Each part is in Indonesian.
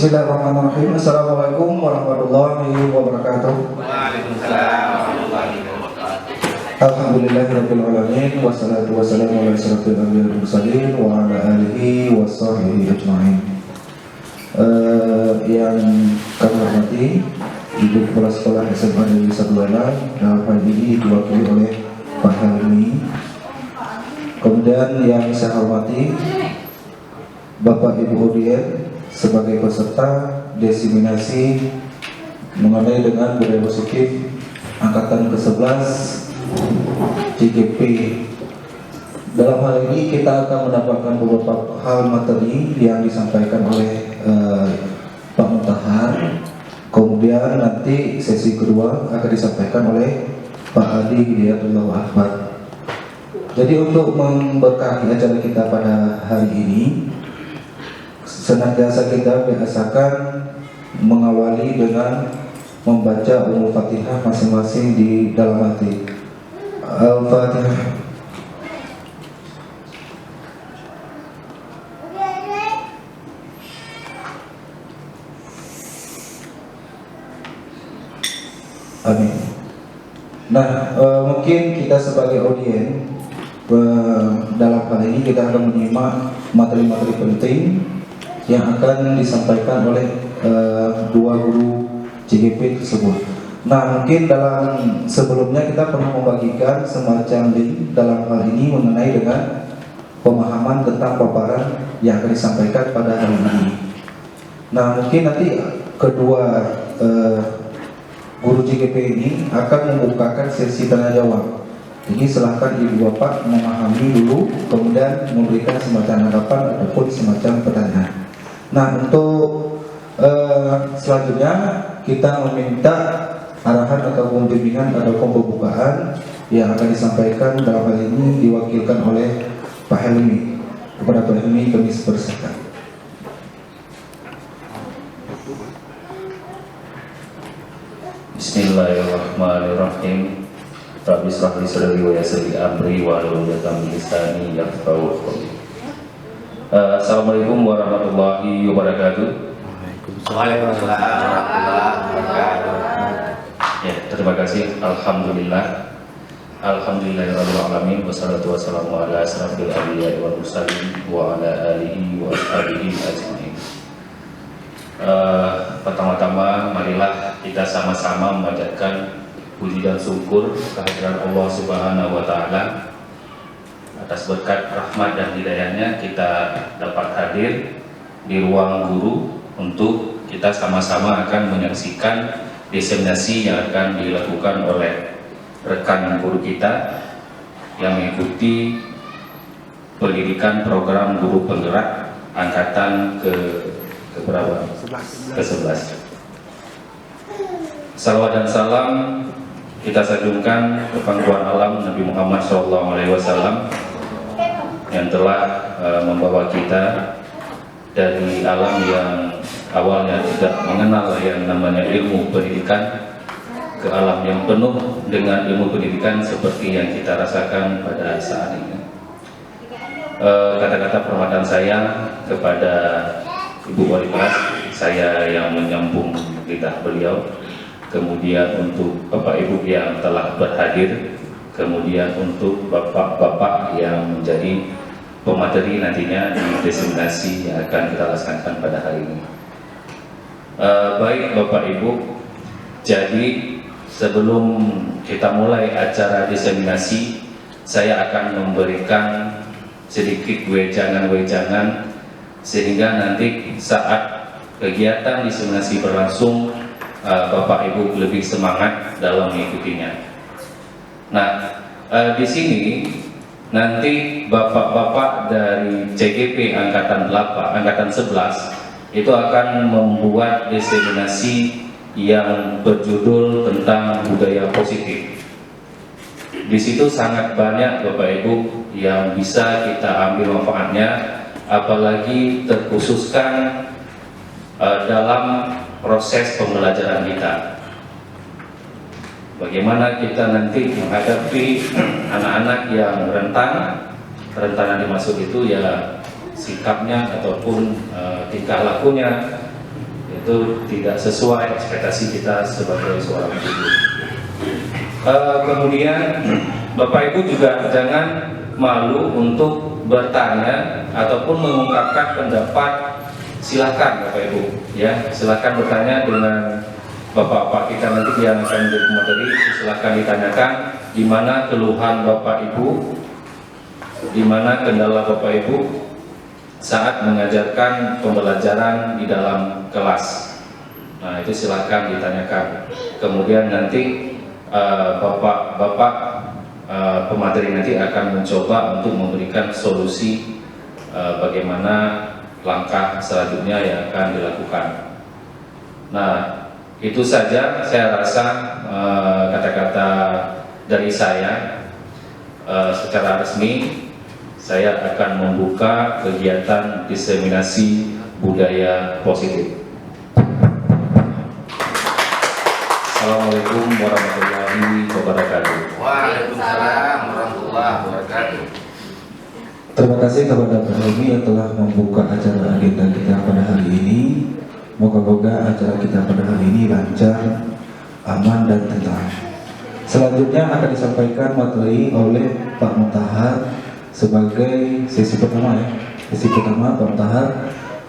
Bismillahirrahmanirrahim. Assalamualaikum warahmatullahi wabarakatuh. Waalaikumsalam warahmatullahi wabarakatuh. Alhamdulillahirabbil alamin wassalatu wassalamu ala asyrofil anbiya'i wal mursalin wa ala alihi washabbihi ajmain. Yang kami hormati Ibu Kepala Sekolah SMA Negeri 1 Welang, dalam hal ini diwakili oleh Pak Helmi. Kemudian yang saya hormati Bapak Ibu Odien sebagai peserta diseminasi mengenai dengan budaya positif angkatan ke-11 JGP. Dalam hal ini kita akan mendapatkan beberapa hal materi yang disampaikan oleh Pak Mutahar. Kemudian nanti sesi kedua akan disampaikan oleh Pak Adi Hidayatullah Ahmad. Jadi untuk memberkahi acara kita pada hari ini, senantiasa kita biasakan mengawali dengan membaca Ummul Fatihah masing-masing di dalam hati. Al-Fatihah. Amin. Nah, mungkin kita sebagai audiens dalam hal ini kita akan menyimak materi-materi penting yang akan disampaikan oleh dua guru JGP tersebut. Nah, mungkin dalam sebelumnya kita perlu membagikan semacam link dalam hal ini mengenai dengan pemahaman tentang paparan yang akan disampaikan pada hari ini. Nah, mungkin nanti kedua guru JGP ini akan membukakan sesi tanya jawab. Jadi silahkan Ibu Bapak memahami dulu, kemudian memberikan semacam harapan ataupun semacam pertanyaan. Nah, untuk selanjutnya kita meminta arahan atau bimbingan atau pembukaan yang akan disampaikan dalam hal ini diwakilkan oleh Pak Helmi. Kepada Pak Helmi kami persilakan. Bismillahirrahmanirrahim. Rabbi shrah li sadri wa yassir li amri wahlul 'uqdatam min lisani yafqahu qawli. Assalamualaikum warahmatullahi wabarakatuh. Waalaikumsalam warahmatullahi wabarakatuh. Ya, terima kasih. Alhamdulillah. Alhamdulillahirabbil alamin wassalatu wassalamu ala asyrofil anbiya'i wal mursalin wa ala alihi wa ashabihi ajmain. Pertama-tama marilah kita sama-sama memanjatkan puji dan syukur kehadiran Allah Subhanahu wa taala atas berkat rahmat dan hidayahnya kita dapat hadir di ruang guru untuk kita sama-sama akan menyaksikan diseminasi yang akan dilakukan oleh rekan guru kita yang mengikuti pendidikan program guru penggerak angkatan ke-11. Salawat dan salam kita sanjungkan ke pangkuan alam Nabi Muhammad SAW yang telah membawa kita dari alam yang awalnya tidak mengenal yang namanya ilmu pendidikan ke alam yang penuh dengan ilmu pendidikan seperti yang kita rasakan pada saat ini. Kata-kata perhormatan saya kepada Ibu Wali Kelas, saya yang menyambung lidah beliau, kemudian untuk Bapak Ibu yang telah berhadir, kemudian untuk Bapak-Bapak yang menjadi pemateri nantinya di diseminasi yang akan kita laksanakan pada hari ini. Baik Bapak Ibu, jadi sebelum kita mulai acara diseminasi, saya akan memberikan sedikit wejangan-wejangan sehingga nanti saat kegiatan diseminasi berlangsung Bapak Ibu lebih semangat dalam mengikutinya. Nah, di sini nanti Bapak-bapak dari JGP angkatan 8, angkatan 11 itu akan membuat diseminasi yang berjudul tentang budaya positif. Di situ sangat banyak Bapak Ibu yang bisa kita ambil manfaatnya, apalagi terkhususkan dalam proses pembelajaran kita. Bagaimana kita nanti menghadapi anak-anak yang rentan dimaksud itu ya sikapnya ataupun tingkah lakunya itu tidak sesuai ekspektasi kita sebagai seorang guru. Kemudian Bapak Ibu juga jangan malu untuk bertanya ataupun mengungkapkan pendapat. Silakan Bapak Ibu, ya silakan bertanya dengan Bapak-bapak kita nanti yang akan menjadi materi. Silakan ditanyakan di mana keluhan Bapak Ibu, di mana kendala Bapak Ibu saat mengajarkan pembelajaran di dalam kelas. Nah itu silakan ditanyakan. Kemudian nanti Bapak-bapak pemateri nanti akan mencoba untuk memberikan solusi bagaimana langkah selanjutnya yang akan dilakukan. Nah itu saja saya rasa kata-kata dari saya. Secara resmi saya akan membuka kegiatan diseminasi budaya positif. Assalamualaikum warahmatullahi wabarakatuh. Waalaikumsalam warahmatullahi wabarakatuh. Terima kasih kepada Pak Helmi yang telah membuka acara agenda kita pada hari ini. Moga-moga acara kita pada hari ini lancar, aman dan tentram. Selanjutnya akan disampaikan materi oleh Pak Mutahar sebagai sesi pertama ya. Sesi pertama Pak Mutahar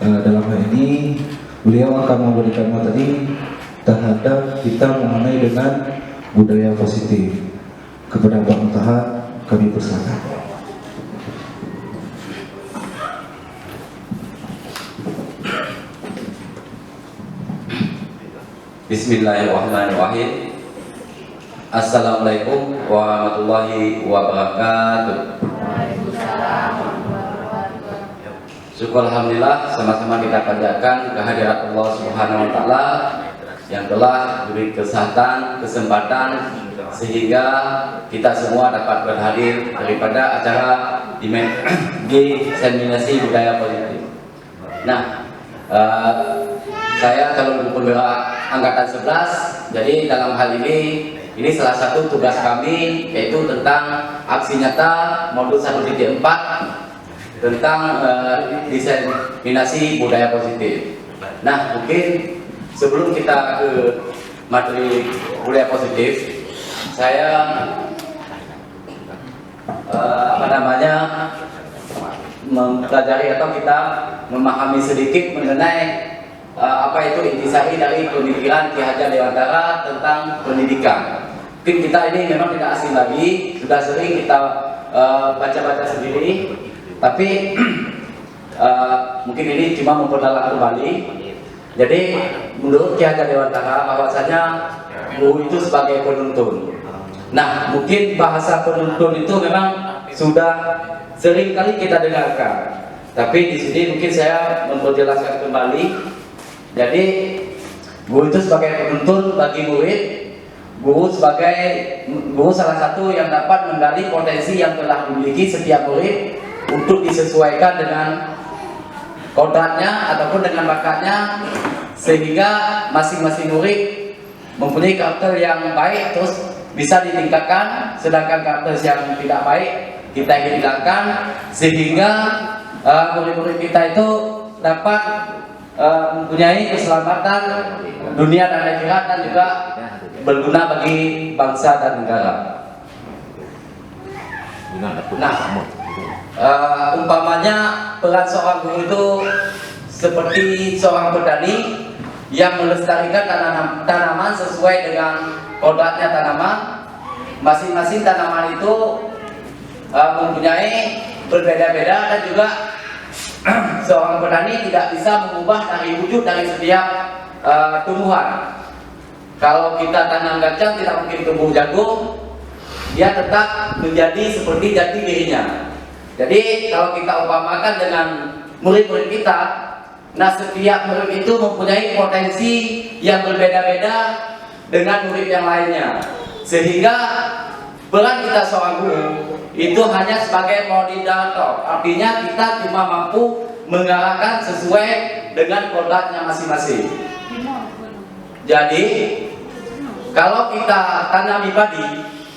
dalam hal ini beliau akan memberikan materi terhadap kita mengenai dengan budaya positif. Kepada Pak Mutahar kami persilakan. Bismillahirrahmanirrahim. Assalamualaikum warahmatullahi wabarakatuh. Syukur alhamdulillah sama-sama kita panjatkan kehadirat Allah Subhanahu wa taala yang telah beri kesehatan, kesempatan sehingga kita semua dapat berhadir daripada acara diseminasi budaya positif. Nah, saya calon gubernur angkatan 11. Jadi dalam hal ini salah satu tugas kami yaitu tentang aksi nyata modul 1.4 tentang diseminasi budaya positif. Nah, mungkin sebelum kita ke materi budaya positif, saya mempelajari atau kita memahami sedikit mengenai apa itu intisari dari pemikiran Ki Hajar Dewantara tentang pendidikan. Mungkin kita ini memang tidak asing lagi, sudah sering kita baca-baca sendiri, tapi mungkin ini cuma memperdalam kembali. Jadi menurut Ki Hajar Dewantara bahwasanya guru itu sebagai penuntun. Nah, mungkin bahasa penuntun itu memang sudah sering kali kita dengarkan, tapi di sini mungkin saya memperjelaskan kembali. Jadi guru itu sebagai penuntun bagi murid, guru salah satu yang dapat menggali potensi yang telah dimiliki setiap murid untuk disesuaikan dengan kodratnya ataupun dengan bakatnya, sehingga masing-masing murid mempunyai karakter yang baik terus bisa ditingkatkan, sedangkan karakter yang tidak baik kita ingin hilangkan, sehingga murid-murid kita itu dapat mempunyai keselamatan dunia dan akhirat dan juga berguna bagi bangsa dan negara. Nah, umpamanya peran seorang guru itu seperti seorang petani yang melestarikan tanaman sesuai dengan kodratnya tanaman. Masing-masing tanaman itu mempunyai berbeda-beda dan juga seorang petani tidak bisa mengubah dari wujud dari setiap tumbuhan. Kalau kita tanam kacang tidak mungkin tumbuh jagung, dia tetap menjadi seperti jati dirinya. Jadi kalau kita umpamakan dengan murid-murid kita, nah setiap murid itu mempunyai potensi yang berbeda-beda dengan murid yang lainnya, sehingga peran kita seorang guru itu hanya sebagai moderator, artinya kita cuma mampu mengarahkan sesuai dengan kodratnya masing-masing. Jadi kalau kita tanami padi,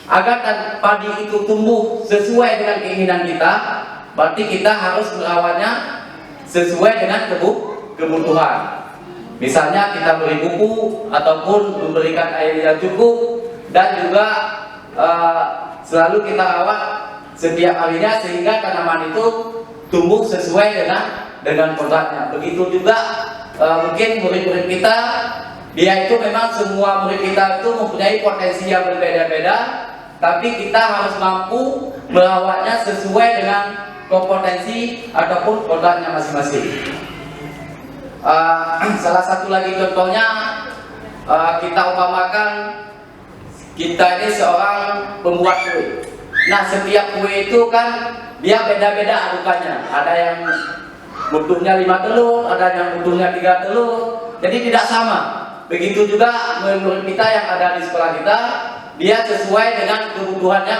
agar padi itu tumbuh sesuai dengan keinginan kita, berarti kita harus merawatnya sesuai dengan kebutuhan. Misalnya kita beri buku ataupun memberikan air yang cukup, dan juga selalu kita rawat setiap harinya sehingga tanaman itu tumbuh sesuai dengan kodratnya. Begitu juga mungkin murid-murid kita, dia itu memang semua murid kita itu mempunyai potensi yang berbeda-beda, tapi kita harus mampu merawatnya sesuai dengan kompetensi ataupun kodratnya masing-masing. Salah satu lagi contohnya, kita umpamakan kita ini seorang pembuat kue. Nah, setiap kue itu kan dia beda-beda adukannya. Ada yang butuhnya 5 telur, ada yang butuhnya 3 telur. Jadi tidak sama. Begitu juga murid kita yang ada di sekolah kita, dia sesuai dengan kebutuhannya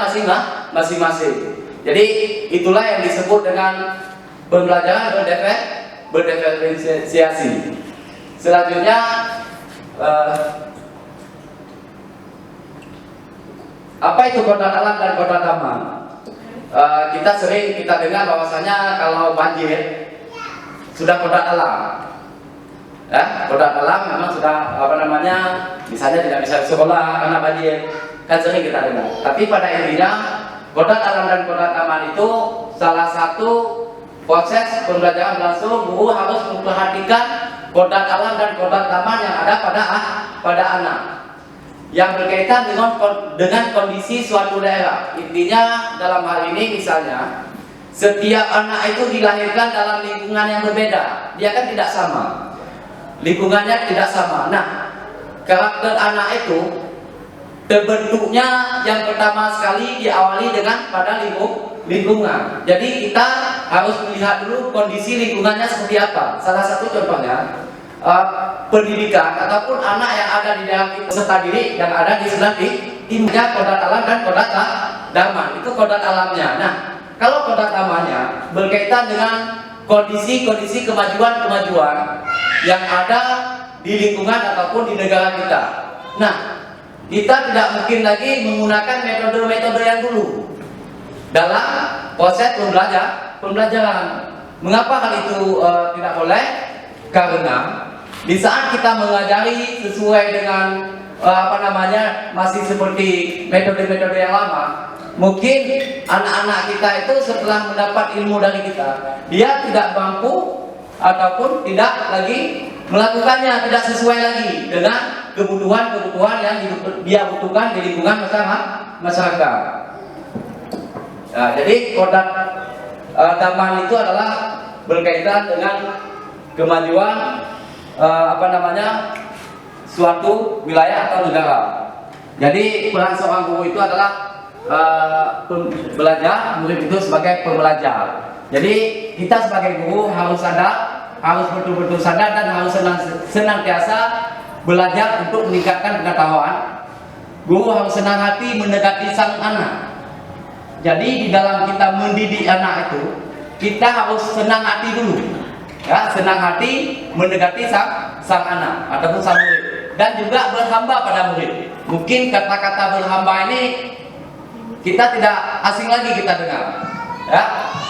masing-masing. Jadi itulah yang disebut dengan pembelajaran berdiferensiasi. Selanjutnya apa itu kodrat alam dan kodrat taman? Kita sering dengar bahwasanya kalau banjir sudah kodrat alam. Ya, kodrat alam memang sudah misalnya tidak bisa sekolah karena banjir, kan sering kita dengar. Tapi pada intinya kodrat alam dan kodrat taman itu salah satu proses pembelajaran langsung. Guru harus memperhatikan kodrat alam dan kodrat taman yang ada pada anak, yang berkaitan dengan kondisi suatu daerah. Intinya dalam hal ini misalnya setiap anak itu dilahirkan dalam lingkungan yang berbeda, dia kan tidak sama, lingkungannya tidak sama. Nah, karakter anak itu terbentuknya yang pertama sekali diawali dengan pada lingkungan. Jadi kita harus melihat dulu kondisi lingkungannya seperti apa. Salah satu contohnya pendidikan ataupun anak yang ada di dalam peserta didik yang ada di sebelah timnya kodrat alam dan kodrat taman. Itu kodrat alamnya. Nah, kalau kodrat tamannya berkaitan dengan kondisi-kondisi kemajuan yang ada di lingkungan ataupun di negara kita. Nah, kita tidak mungkin lagi menggunakan metode-metode yang dulu dalam proses pembelajaran. Mengapa hal itu tidak boleh? Karena di saat kita mengajari sesuai dengan masih seperti metode-metode yang lama, mungkin anak-anak kita itu setelah mendapat ilmu dari kita, dia tidak mampu ataupun tidak lagi melakukannya, tidak sesuai lagi dengan kebutuhan yang dia butuhkan di lingkungan masyarakat. Nah, jadi kodrat taman itu adalah berkaitan dengan kemajuan suatu wilayah atau negara. Jadi peran seorang guru itu adalah belajar, murid itu sebagai pembelajar. Jadi kita sebagai guru harus betul-betul sadar dan harus senantiasa belajar untuk meningkatkan pengetahuan. Guru harus senang hati mendekati sang anak. Jadi di dalam kita mendidik anak itu, kita harus senang hati dulu, ya, senang hati mendekati sang anak ataupun sang murid, dan juga berhamba pada murid. Mungkin kata-kata berhamba ini kita tidak asing lagi kita dengar, ya.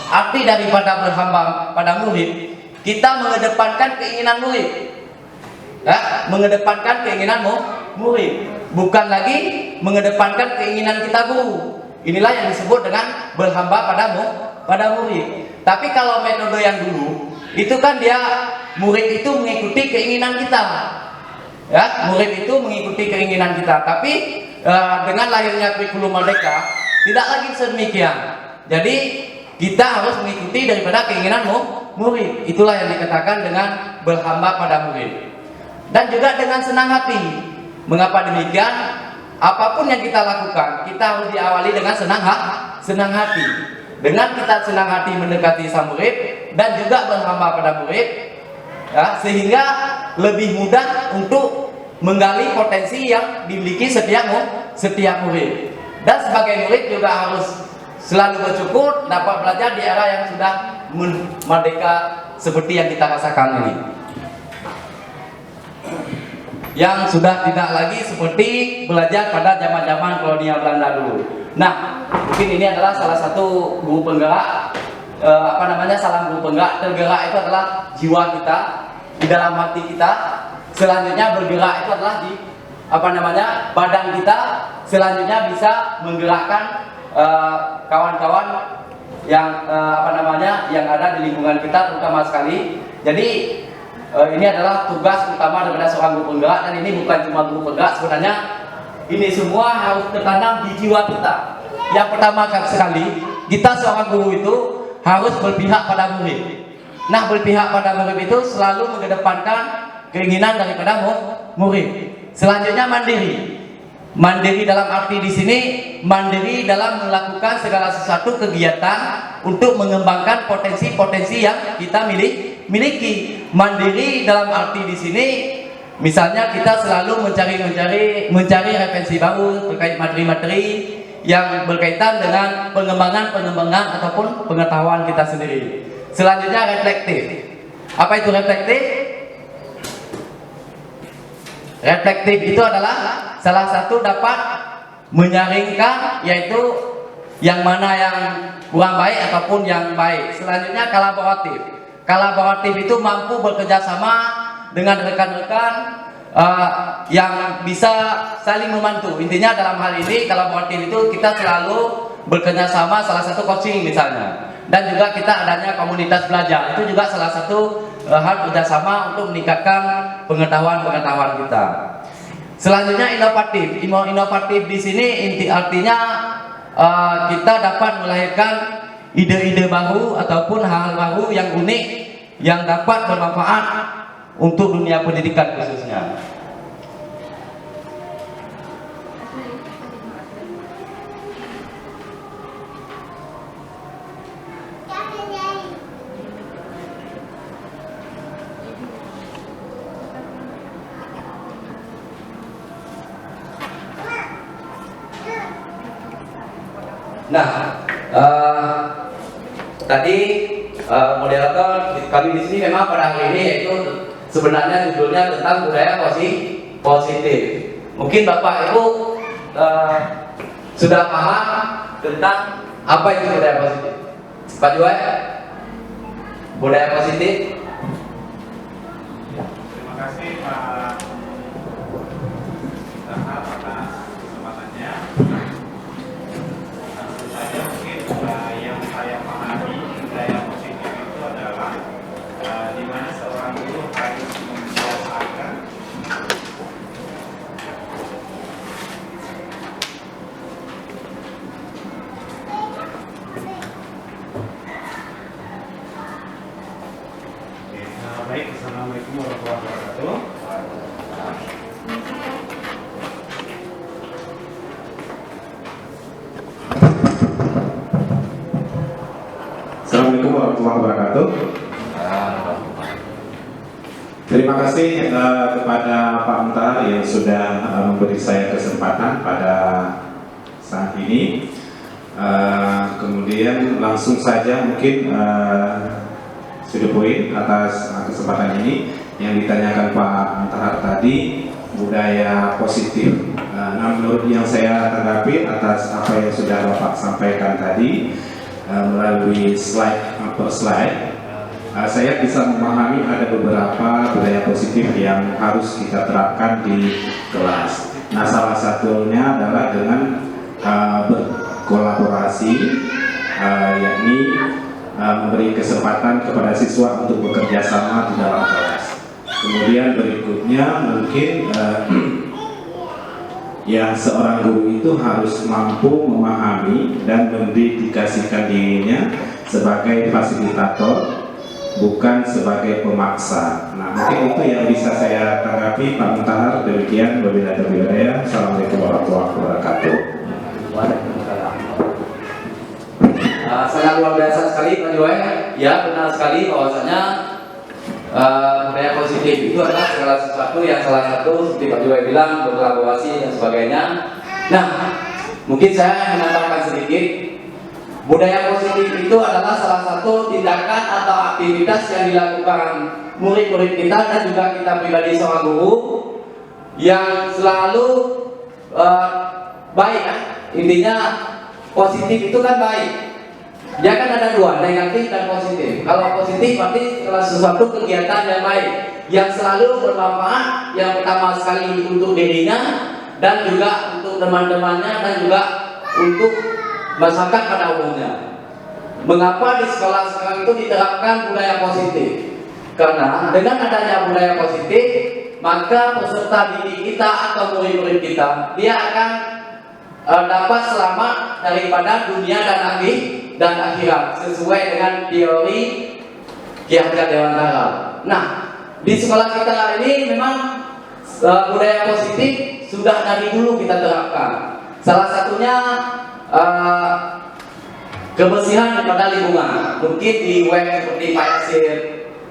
Arti daripada berhamba pada murid, kita mengedepankan keinginan murid, ya, mengedepankan keinginan murid, bukan lagi mengedepankan keinginan kita guru. Inilah yang disebut dengan berhamba pada murid. Tapi kalau metode yang dulu itu kan murid itu mengikuti keinginan kita, ya, murid itu mengikuti keinginan kita. Tapi dengan lahirnya kurikulum Merdeka tidak lagi sedemikian. Jadi kita harus mengikuti daripada keinginan murid. Itulah yang dikatakan dengan berhamba pada murid. Dan juga dengan senang hati. Mengapa demikian? Apapun yang kita lakukan, kita harus diawali dengan senang hati. Dengan kita senang hati mendekati sang murid dan juga berhamba pada murid, ya, sehingga lebih mudah untuk menggali potensi yang dimiliki setiap murid. Dan sebagai murid juga harus selalu bersyukur dapat belajar di era yang sudah merdeka seperti yang kita rasakan ini, yang sudah tidak lagi seperti belajar pada zaman-zaman kolonial Belanda dulu. Nah, mungkin ini adalah salah satu guru penggerak, salam guru penggerak. Tergerak itu adalah jiwa kita, di dalam hati kita, selanjutnya bergerak itu adalah di badan kita selanjutnya bisa menggerakkan kawan-kawan yang yang ada di lingkungan kita terutama sekali. Jadi ini adalah tugas utama daripada seorang guru penggerak, dan ini bukan cuma guru penggerak, sebenarnya ini semua harus tertanam di jiwa kita. Yang pertama sekali, kita seorang guru itu harus berpihak pada murid. Nah, berpihak pada murid itu selalu mengedepankan keinginan daripada murid. Selanjutnya mandiri. Mandiri dalam arti di sini mandiri dalam melakukan segala sesuatu kegiatan untuk mengembangkan potensi-potensi yang kita miliki. Mandiri dalam arti di sini misalnya kita selalu mencari referensi baru terkait materi-materi yang berkaitan dengan pengembangan ataupun pengetahuan kita sendiri. Selanjutnya reflektif. Apa itu reflektif? Reflektif itu adalah salah satu dapat menyaringkan, yaitu yang mana yang kurang baik ataupun yang baik. Selanjutnya kolaboratif. Kolaboratif itu mampu bekerja sama dengan rekan-rekan yang bisa saling membantu. Intinya dalam hal ini kolaboratif itu kita selalu bekerja sama, salah satu coaching misalnya. Dan juga kita adanya komunitas belajar, itu juga salah satu hal kerjasama untuk meningkatkan pengetahuan kita. Selanjutnya inovatif. Inovatif di sini artinya kita dapat melahirkan ide-ide baru ataupun hal-hal baru yang unik yang dapat bermanfaat untuk dunia pendidikan khususnya. Nah, tadi moderator kami di sini memang pada hari ini yaitu sebenarnya judulnya tentang budaya positif. Mungkin Bapak Ibu sudah paham tentang apa itu budaya positif. Pak Juwai, budaya positif. Terima kasih Pak Tahap atas kesempatannya. Saya mungkin yang saya pahami budaya positif itu adalah di mana seorang guru harus membiasakan baik. Assalamualaikum warahmatullahi wabarakatuh. Assalamualaikum warahmatullahi wabarakatuh. Terima kasih kepada Pak Mentah yang sudah memberi saya kesempatan pada saat ini. Kemudian langsung saja mungkin sudah poin atas kesempatan ini yang ditanyakan Pak Mentahar tadi, budaya positif. Nah, menurut yang saya tanggapi atas apa yang sudah Bapak sampaikan tadi melalui slide per slide, saya bisa memahami ada beberapa budaya positif yang harus kita terapkan di kelas. Nah, salah satunya adalah dengan berkolaborasi, yakni memberi kesempatan kepada siswa untuk bekerja sama di dalam kelas. Kemudian berikutnya mungkin ya seorang guru itu harus mampu memahami dan mendedikasikan dirinya sebagai fasilitator, bukan sebagai pemaksa. Nah, mungkin itu yang bisa saya tanggapi Pak Mentahar. Demikian, wabillahi taufiq wal hidayah. Assalamualaikum warahmatullahi wabarakatuh. Waalaikumsalam. Sangat luar biasa sekali Pak Juwai. Ya, benar sekali bahwasanya budaya positif itu adalah segala sesuatu yang salah satu seperti Pak Juwai bilang berkolaborasi dan sebagainya. Nah, mungkin saya menambahkan sedikit. Budaya positif itu adalah salah satu tindakan atau aktivitas yang dilakukan murid-murid kita dan juga kita pribadi seorang guru yang selalu baik. Intinya positif itu kan baik. Dia kan ada dua, negatif dan positif. Kalau positif berarti sesuatu kegiatan yang baik. yang selalu bermanfaat, yang pertama sekali untuk dirinya dan juga untuk teman-temannya dan juga untuk masyarakat pada umumnya. Mengapa di sekolah sekarang itu diterapkan budaya positif? Karena dengan adanya budaya positif, maka peserta didik kita atau murid-murid kita, dia akan dapat selamat daripada dunia dan akhirat sesuai dengan teori Ki Hajar Dewantara. Nah, di sekolah kita ini memang budaya positif sudah dari dulu kita terapkan. Salah satunya kebersihan pada lingkungan. Mungkin di web seperti Pak Yasir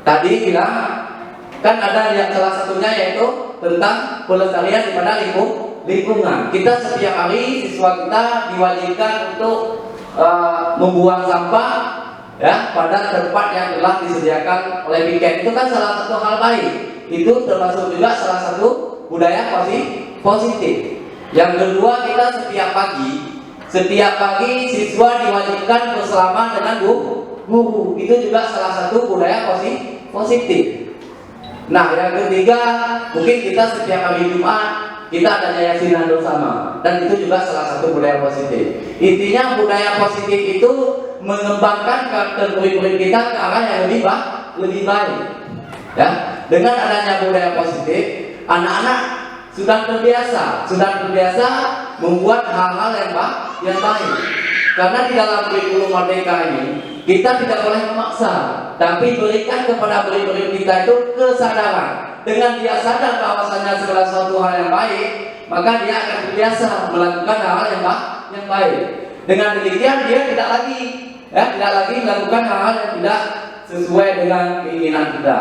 tadi bilang, kan ada yang salah satunya yaitu tentang pelestarian pada lingkungan. Kita setiap hari siswa kita diwajibkan untuk membuang sampah ya pada tempat yang telah disediakan oleh piket. Itu kan salah satu hal baik. Itu termasuk juga salah satu budaya positif. Yang kedua, kita setiap pagi siswa diwajibkan bersalaman dengan guru. Itu juga salah satu budaya positif. Nah, yang ketiga, mungkin kita setiap hari Jumat kita adanya yasinan bersama, dan itu juga salah satu budaya positif. Intinya budaya positif itu mengembangkan karakter murid-murid kita ke arah yang lebih baik. Ya, dengan adanya budaya positif, anak-anak sudah terbiasa membuat hal-hal yang baik. Karena di dalam kurikulum Merdeka ini kita tidak boleh memaksa, tapi berikan kepada murid-murid kita itu kesadaran. Dengan dia sadar bahwasanya segala sesuatu hal yang baik, maka dia akan terbiasa melakukan hal-hal yang baik. Dengan demikian dia tidak lagi melakukan hal-hal yang tidak sesuai dengan keinginan kita.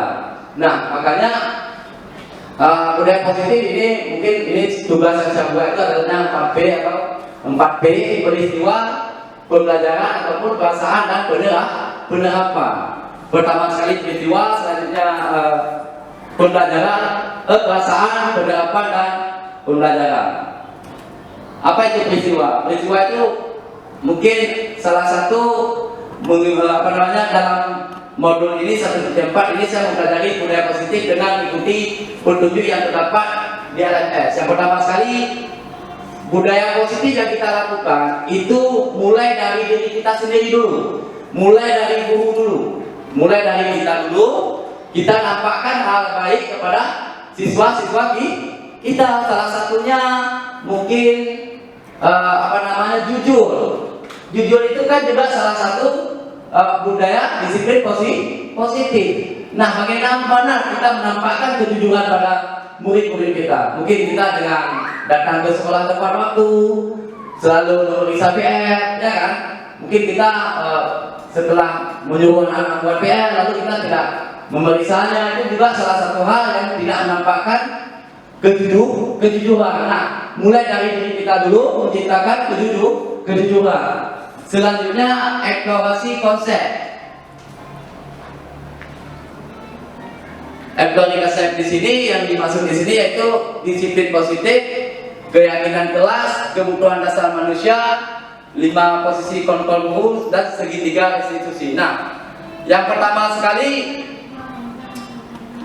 Nah, makanya budaya positif ini mungkin tugas yang saya buat itu adalah 4P atau 4P, peristiwa, pembelajaran ataupun perasaan dan penerapan. Pertama sekali peristiwa, selanjutnya pembelajaran, perasaan, penerapan dan pembelajaran. Apa itu peristiwa? Peristiwa itu mungkin salah satu dalam modul ini 1.4 ini saya mempelajari budaya positif dengan mengikuti petunjuk yang terdapat di LMS. Yang pertama sekali, budaya positif yang kita lakukan itu mulai dari diri kita sendiri dulu, mulai dari guru dulu, mulai dari kita dulu. Kita nampakkan hal baik kepada siswa-siswa kita. Salah satunya mungkin jujur. Jujur itu kan juga salah satu budaya disiplin positif. Nah, bagaimana kita menampakkan kejujuran pada murid-murid kita? Mungkin kita dengan datang ke sekolah tepat waktu, selalu memeriksa PR, ya kan? Mungkin kita setelah menyuruh anak buat PR, lalu kita tidak memeriksanya. Itu juga salah satu hal yang tidak menampakkan kejujuran. Nah, mulai dari diri kita dulu menciptakan kejujuran. Selanjutnya eksplorasi konsep. Eksplorasi konsep di sini yang dimaksud di sini yaitu disiplin positif, keyakinan kelas, kebutuhan dasar manusia, 5 posisi kontrol guru dan segitiga institusi. Nah, yang pertama sekali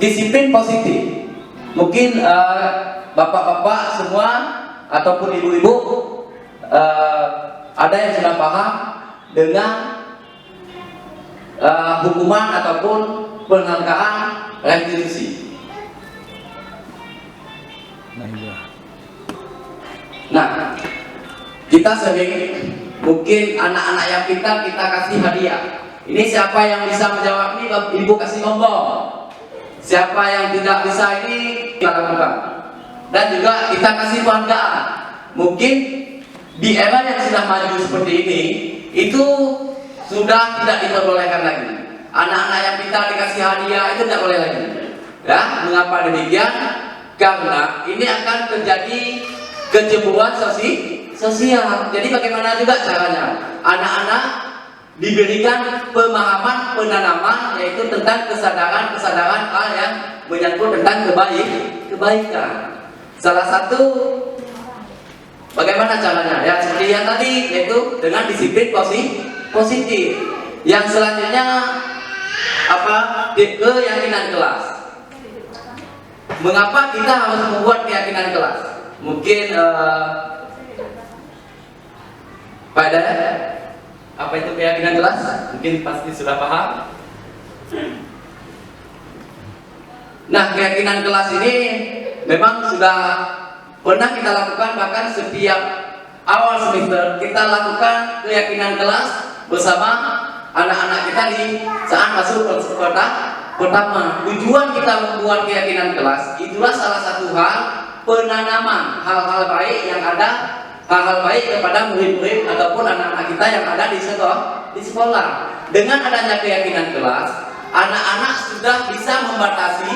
disiplin positif. Mungkin bapak-bapak semua ataupun ibu-ibu ada yang sudah paham dengan hukuman ataupun penghargaan restitusi. Nah, kita sering mungkin anak-anak yang kita kasih hadiah. Ini siapa yang bisa menjawab ini, ibu kasih nombor. Siapa yang tidak bisa ini kita lakukan. Dan juga kita kasih penghargaan. Mungkin di era yang sudah maju seperti ini, itu sudah tidak diperbolehkan lagi. Anak-anak yang kita dikasih hadiah itu tidak boleh lagi. Ya, mengapa demikian? Karena ini akan terjadi kecemburuan sosial. Jadi bagaimana juga caranya? Anak-anak diberikan pemahaman penanaman yaitu tentang kesadaran hal yang menyangkut tentang kebaikan. Salah satu bagaimana caranya? Ya seperti yang tadi yaitu dengan disiplin positif. Yang selanjutnya keyakinan kelas. mengapa kita harus membuat keyakinan kelas? Mungkin pada apa itu keyakinan kelas? Mungkin pasti sudah paham. Nah, keyakinan kelas ini memang sudah pernah kita lakukan, bahkan setiap awal semester kita lakukan keyakinan kelas bersama anak-anak kita di saat masuk kota pertama. Tujuan kita membuat keyakinan kelas itulah salah satu hal penanaman hal-hal baik yang ada, hal-hal baik kepada murid-murid ataupun anak-anak kita yang ada di sekolah. Dengan adanya keyakinan kelas, anak-anak sudah bisa membatasi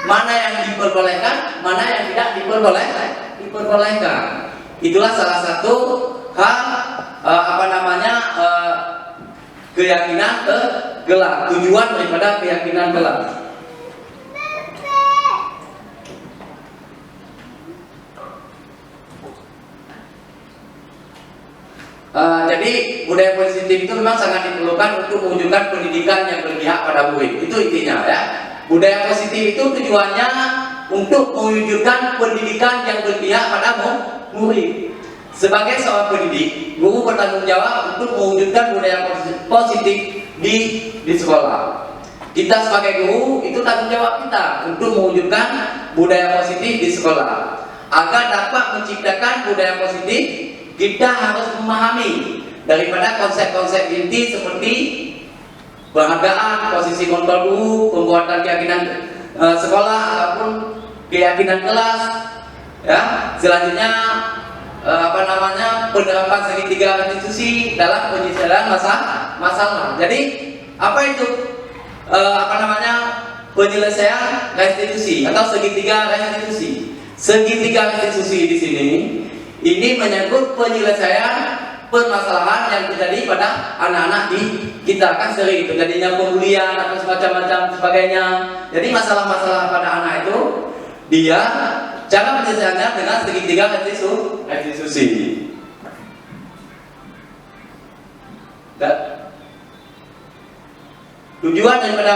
mana yang diperbolehkan, mana yang tidak diperbolehkan. Itulah salah satu hal keyakinan kelas, tujuan daripada keyakinan kelas. Jadi budaya positif itu memang sangat diperlukan untuk mewujudkan pendidikan yang berpihak pada murid. Itu intinya ya. Budaya positif itu tujuannya untuk mewujudkan pendidikan yang berpihak pada murid. Sebagai seorang pendidik, guru bertanggung jawab untuk mewujudkan budaya positif di sekolah. Kita sebagai guru itu tanggung jawab kita untuk mewujudkan budaya positif di sekolah. Agar dapat menciptakan budaya positif, kita harus memahami daripada konsep-konsep inti seperti penghargaan, posisi kontrol guru, pembuatan keyakinan sekolah ataupun keyakinan kelas. Ya, selanjutnya penerapan segitiga restitusi dalam penyelesaian masalah. Jadi apa itu penyelesaian restitusi atau segitiga restitusi? Segitiga restitusi di sini ini menyangkut penyelesaian permasalahan yang terjadi pada anak-anak di kita. Kan sering terjadinya pembulian atau semacam-macam sebagainya. Jadi masalah-masalah pada anak itu dia cara penyelesaiannya dengan segitiga restitusi. Dan tujuan daripada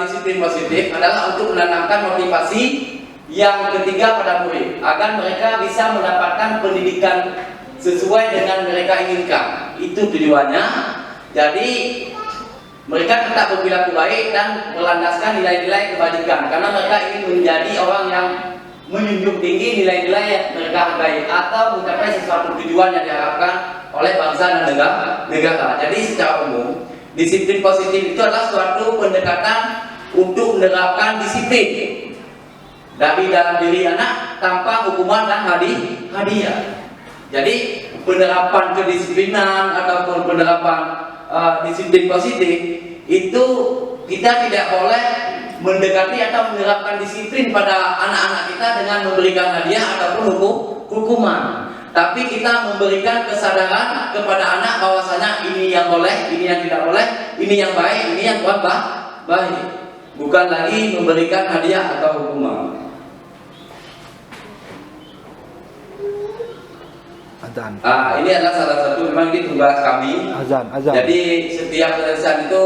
disiplin positif adalah untuk menanamkan motivasi yang ketiga pada murid agar mereka bisa mendapatkan pendidikan sesuai dengan mereka inginkan. Itu tujuannya. Jadi mereka tetap berperilaku baik dan melandaskan nilai-nilai kebajikan karena mereka ingin menjadi orang yang menjunjung tinggi nilai-nilai yang mereka hargai atau mencapai sesuatu tujuan yang diharapkan oleh bangsa dan negara. Jadi secara umum, disiplin positif itu adalah suatu pendekatan untuk menerapkan disiplin dari dalam diri anak tanpa hukuman dan hadiah. Jadi penerapan kedisiplinan ataupun penerapan disiplin positif itu kita tidak boleh mendekati atau menerapkan disiplin pada anak-anak kita dengan memberikan hadiah ataupun hukuman. Tapi kita memberikan kesadaran kepada anak bahwasanya ini yang boleh, ini yang tidak boleh, ini yang baik, ini yang kurang baik. Bukan lagi memberikan hadiah atau hukuman. Azan. Ini adalah salah satu memang ini tugas kami. Azan. Jadi setiap penyelesaian itu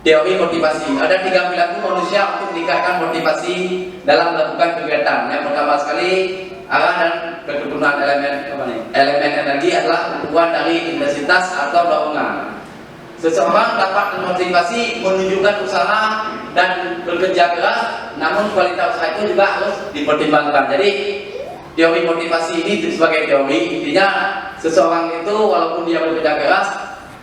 teori motivasi. Ada 3 perilaku manusia untuk meningkatkan motivasi dalam melakukan kegiatan. Yang pertama sekali arah dan keturunan elemen energi adalah ukuran dari intensitas atau dorongan. Seseorang dapat termotivasi menunjukkan usaha dan bekerja keras, namun kualitas usaha itu juga harus dipertimbangkan. Jadi teori motivasi ini sebagai teori intinya seseorang itu walaupun dia bekerja keras,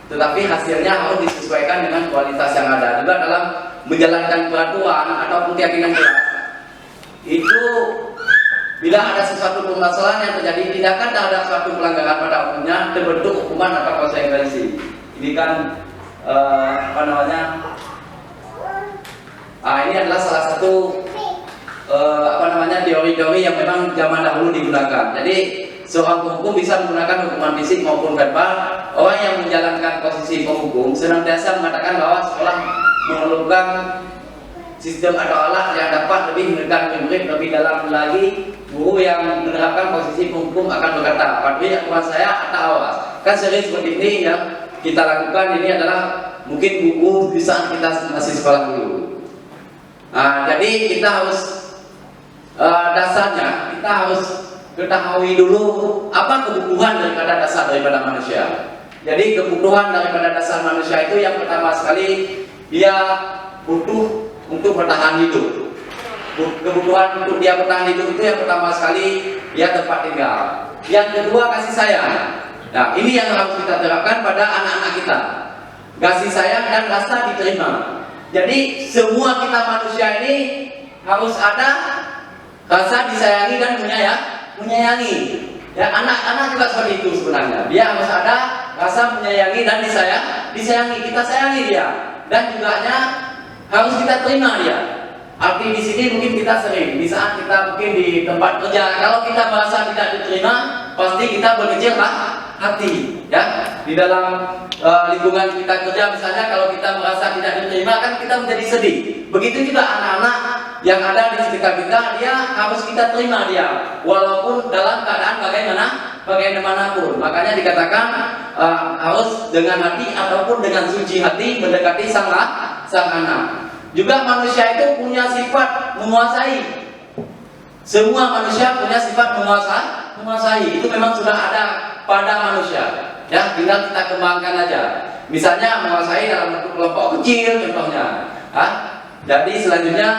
tetapi hasilnya harus disesuaikan dengan kualitas yang ada. Juga dalam menjalankan peraturan ataupun keyakinan keras itu bila ada sesuatu permasalahan yang terjadi tindakan terhadap suatu pelanggaran pada umumnya terbentuk hukuman atau konsekuensi. Ini kan ini adalah salah satu teori-teori yang memang zaman dahulu digunakan. Jadi seorang penghukum bisa menggunakan hukuman fisik maupun verbal. Orang yang menjalankan posisi penghukum senantiasa mengatakan bahwa sekolah memerlukan sistem atau alat yang dapat lebih mendekatkan murid lebih dalam lagi. Guru yang menerapkan posisi penghukum akan berkata, "Patuhi aturan saya atau awas." Kan sering seperti ini yang kita lakukan. Ini adalah mungkin buku di saat kita masih sekolah dulu. Jadi kita harus dasarnya kita harus ketahui dulu apa kebutuhan daripada dasar daripada manusia. Jadi kebutuhan daripada dasar manusia itu yang pertama sekali dia butuh untuk bertahan hidup. Kebutuhan untuk dia bertahan hidup itu yang pertama sekali dia tempat tinggal. Yang kedua kasih sayang. Nah ini yang harus kita terapkan pada anak-anak kita. Kasih sayang dan rasa diterima. Jadi semua kita manusia ini harus ada rasa disayangi dan menyayangi. Ya anak-anak juga seperti itu sebenarnya. Dia harus ada rasa menyayangi dan disayangi. Kita sayangi dia dan juga harus kita terima dia. Arti di sini mungkin kita sering di saat kita mungkin di tempat kerja kalau kita merasa tidak diterima pasti kita berkecil hati ya di dalam lingkungan kita kerja misalnya kalau kita merasa tidak diterima kan kita menjadi sedih. Begitu juga anak-anak yang ada di sekitar kita dia harus kita terima dia walaupun dalam keadaan bagaimanapun. Makanya dikatakan harus dengan hati ataupun dengan suci hati mendekati sang anak. Juga manusia itu punya sifat menguasai. Semua manusia punya sifat menguasai. Itu memang sudah ada pada manusia. Ya, tinggal kita kembangkan aja. Misalnya menguasai dalam bentuk kelompok kecil contohnya. Jadi selanjutnya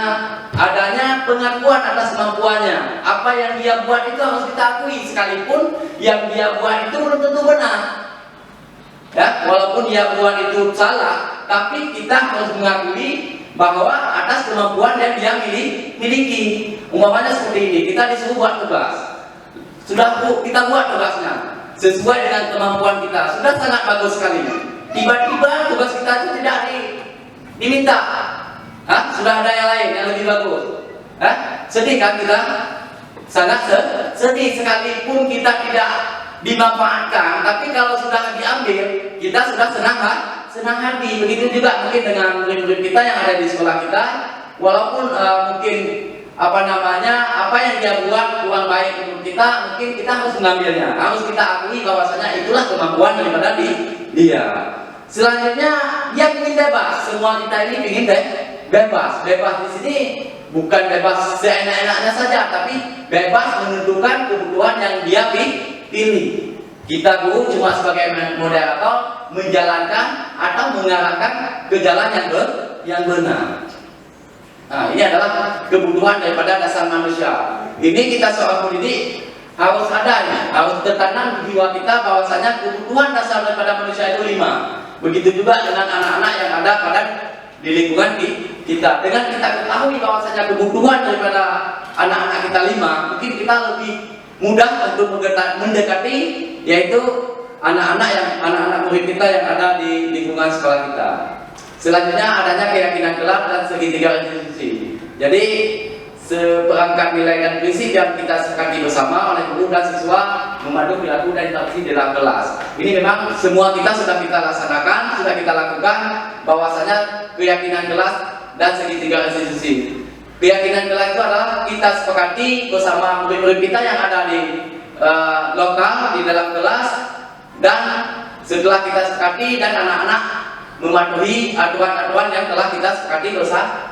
adanya pengakuan atas kemampuannya. Apa yang dia buat itu harus kita akui sekalipun yang dia buat itu belum tentu benar. Ya, walaupun dia buat itu salah, tapi kita harus mengakui bahwa atas kemampuan yang dia miliki. Umpamanya seperti ini, kita disuruh buat tugas. Sudah kita buat tugasnya sesuai dengan kemampuan kita. Sudah sangat bagus sekali. Tiba-tiba tugas kita itu tidak diminta. Sudah ada yang lain yang lebih bagus. Sedih kan kita? Sangat sedih sekalipun kita tidak dimanfaatkan, tapi kalau sudah diambil, kita sudah senang hati. Begitu juga mungkin dengan murid-murid kita yang ada di sekolah kita, walaupun mungkin apa yang dia buat kurang baik menurut kita, mungkin kita harus mengambilnya, harus kita akui bahwasanya itulah kemampuan daripada dia. Selanjutnya dia ingin bebas. Semua kita ini ingin bebas. Bebas di sini bukan bebas seenak-enaknya saja, tapi bebas menentukan kebutuhan yang dia pilih. Kita guru cuma sebagai moderator menjalankan atau mengarahkan ke jalan yang benar. Nah, ini adalah kebutuhan daripada dasar manusia. Ini kita seorang pendidik harus adanya, harus tertanam di jiwa kita bahwasanya kebutuhan dasar daripada manusia itu 5. Begitu juga dengan anak-anak yang ada di lingkungan kita. Dengan kita ketahui bahwasanya kebutuhan daripada anak-anak kita 5, mungkin kita lebih mudah untuk mendekati yaitu anak-anak murid kita yang ada di lingkungan sekolah kita. Selanjutnya adanya keyakinan gelap dan segitiga institusi. Jadi seperangkat nilai dan prinsip yang kita sepakati bersama oleh guru dan siswa memandu perilaku dan interaksi dalam kelas. Ini memang semua kita sudah kita laksanakan, sudah kita lakukan bahwasanya keyakinan kelas dan segitiga institusi. Keyakinan kelas itu adalah kita sepakati bersama murid-murid kita yang ada di lokal di dalam kelas, dan setelah kita sepakati dan anak-anak mematuhi aturan-aturan yang telah kita sepakati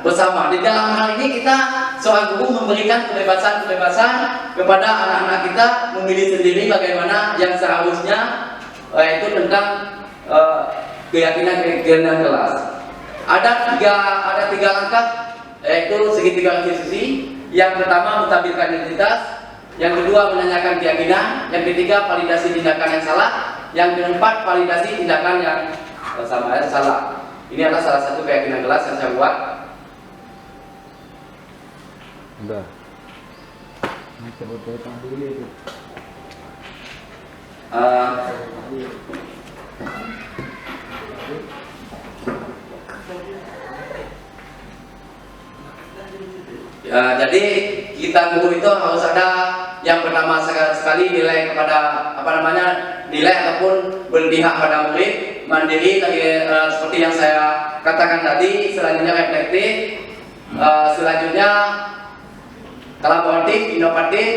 bersama. Di dalam hal ini kita seorang guru memberikan kebebasan kepada anak-anak kita memilih sendiri bagaimana yang seharusnya, yaitu tentang keyakinan kelas. Ada tiga langkah, yaitu segitiga institusi. Yang pertama menstabilkan identitas, yang kedua menanyakan keyakinan, yang ketiga validasi tindakan yang salah, yang keempat validasi tindakan yang salah. Ini adalah salah satu keyakinan kelas yang saya buat. Udah. Jadi kita guru itu harus ada yang pertama sekali nilai kepada nilai ataupun berpihak pada murid, mandiri seperti yang saya katakan tadi. Selanjutnya reflektif, selanjutnya kolaboratif, inovatif.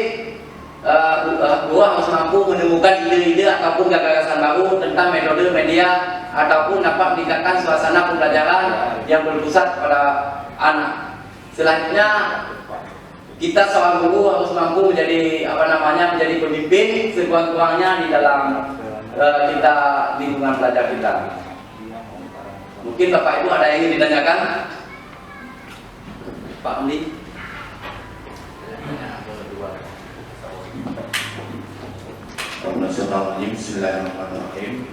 Guru harus mampu menemukan ide-ide ataupun gagasan baru tentang metode media ataupun dapat meningkatkan suasana pembelajaran yang berpusat pada anak. Selanjutnya kita seorang guru harus mampu menjadi menjadi pemimpin sekurang-kurangnya di dalam kita lingkungan pelajar kita. Mungkin Bapak Ibu ada yang ingin ditanyakan? Pak Andi. Bismillahirrahmanirrahim.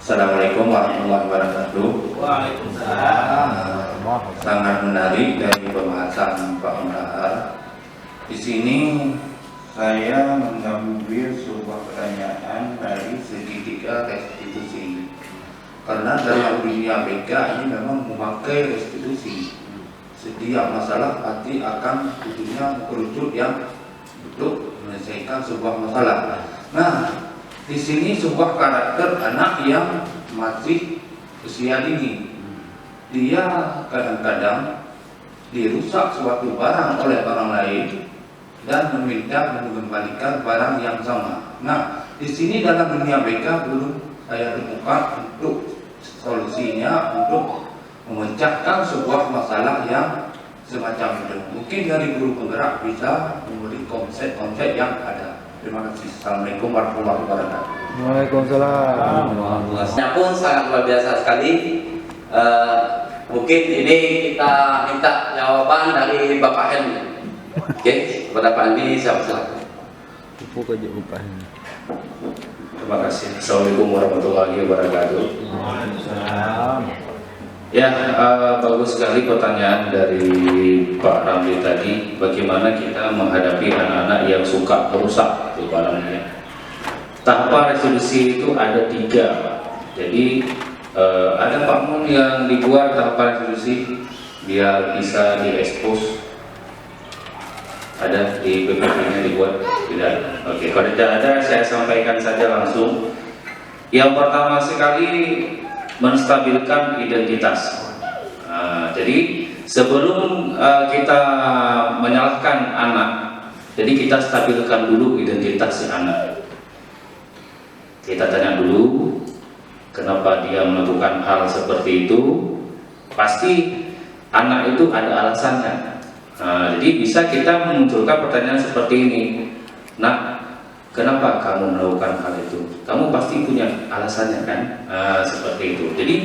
Assalamualaikum warahmatullahi wabarakatuh. Waalaikumsalam. Sangat menarik dari pembahasan Pak Mundahar. Di sini saya mengambil sebuah pertanyaan dari segitiga restitusi. Karena dalam dunia BK ini memang memakai restitusi. Setiap masalah pasti akan tentunya kerucut yang untuk menyelesaikan sebuah masalah. Nah, di sini sebuah karakter anak yang masih usia dini. Dia kadang-kadang dirusak suatu barang oleh orang lain dan meminta mengembalikan barang yang sama. Nah, di sini dalam dunia BK belum saya temukan untuk solusinya untuk memecahkan sebuah masalah yang semacam itu. Mungkin dari guru penggerak bisa memberi konsep-konsep yang ada. Terima kasih. Assalamualaikum warahmatullahi wabarakatuh. Waalaikumsalam. Pun sangat luar biasa sekali. Mungkin ini kita minta jawaban dari Bapak Helmi. Oke, kepada Pak Andi silakan. Terima kasih. Assalamualaikum warahmatullahi wabarakatuh. Ya, bagus sekali pertanyaan dari Pak Ramli tadi. Bagaimana kita menghadapi anak-anak yang suka merusak itu barangnya. Tahapan restitusi itu ada 3, Pak. Jadi ada Pak Mun yang dibuat tahapan restitusi biar bisa diekspos. Ada di PPT-nya dibuat? Tidak. Oke, kalau tidak ada saya sampaikan saja langsung. Yang pertama sekali menstabilkan identitas. Jadi sebelum kita menyalahkan anak, jadi kita stabilkan dulu identitas si anak. Kita tanya dulu kenapa dia melakukan hal seperti itu. Pasti anak itu ada alasannya. Jadi bisa kita memunculkan pertanyaan seperti ini. Nah, kenapa kamu melakukan hal itu? Kamu pasti punya alasannya kan? Seperti itu. Jadi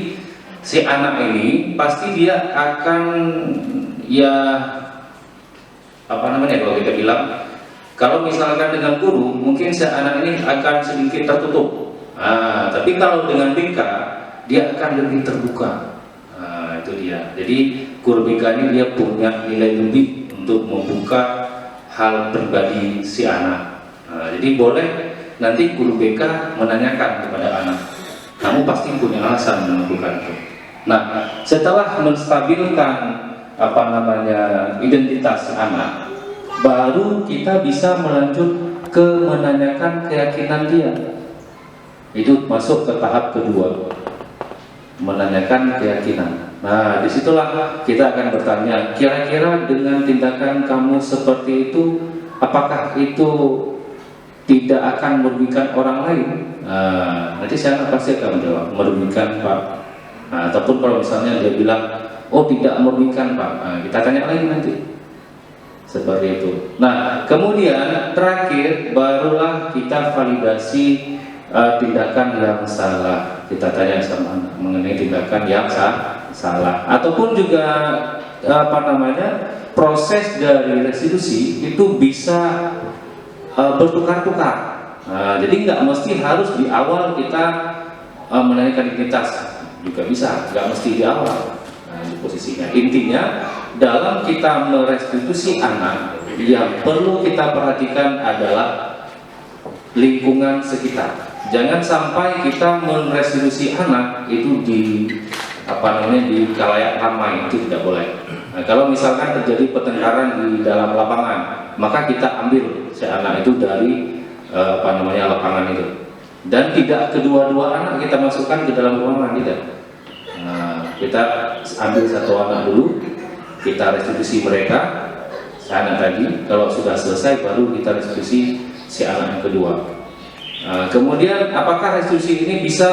si anak ini pasti dia akan kalau kita bilang, kalau misalkan dengan guru mungkin si anak ini akan sedikit tertutup. Tapi kalau dengan BK dia akan lebih terbuka. Itu dia. Jadi guru BK ini dia punya nilai lebih untuk membuka hal pribadi si anak. Jadi boleh nanti guru BK menanyakan kepada anak, kamu pasti punya alasan melakukan itu. Nah, setelah menstabilkan identitas anak, baru kita bisa melanjut ke menanyakan keyakinan dia. Itu masuk ke tahap kedua, menanyakan keyakinan. Nah, disitulah kita akan bertanya, kira-kira dengan tindakan kamu seperti itu, apakah itu tidak akan merugikan orang lain? Nanti saya pasti akan menjawab, merugikan Pak. Ataupun kalau misalnya dia bilang, oh tidak merugikan Pak, kita tanya lagi nanti. Seperti itu. Nah, kemudian terakhir barulah kita validasi tindakan yang salah. Kita tanya sama anak mengenai tindakan yang salah. Ataupun juga proses dari restitusi itu bisa bertukar-tukar. Jadi nggak mesti harus di awal kita menanyakan identitas, juga bisa, nggak mesti di awal. Di posisinya. Intinya dalam kita merestitusi anak, yang perlu kita perhatikan adalah lingkungan sekitar. Jangan sampai kita merestitusi anak itu di khalayak ramai, itu tidak boleh. Nah, kalau misalkan terjadi pertengkaran di dalam lapangan, maka kita ambil si anak itu dari lapangan itu, dan tidak kedua-dua anak kita masukkan ke dalam ruangan, tidak. Nah, kita ambil satu anak dulu, kita restitusi mereka, si anak tadi. Kalau sudah selesai, baru kita restitusi si anak yang kedua. Kemudian apakah restitusi ini bisa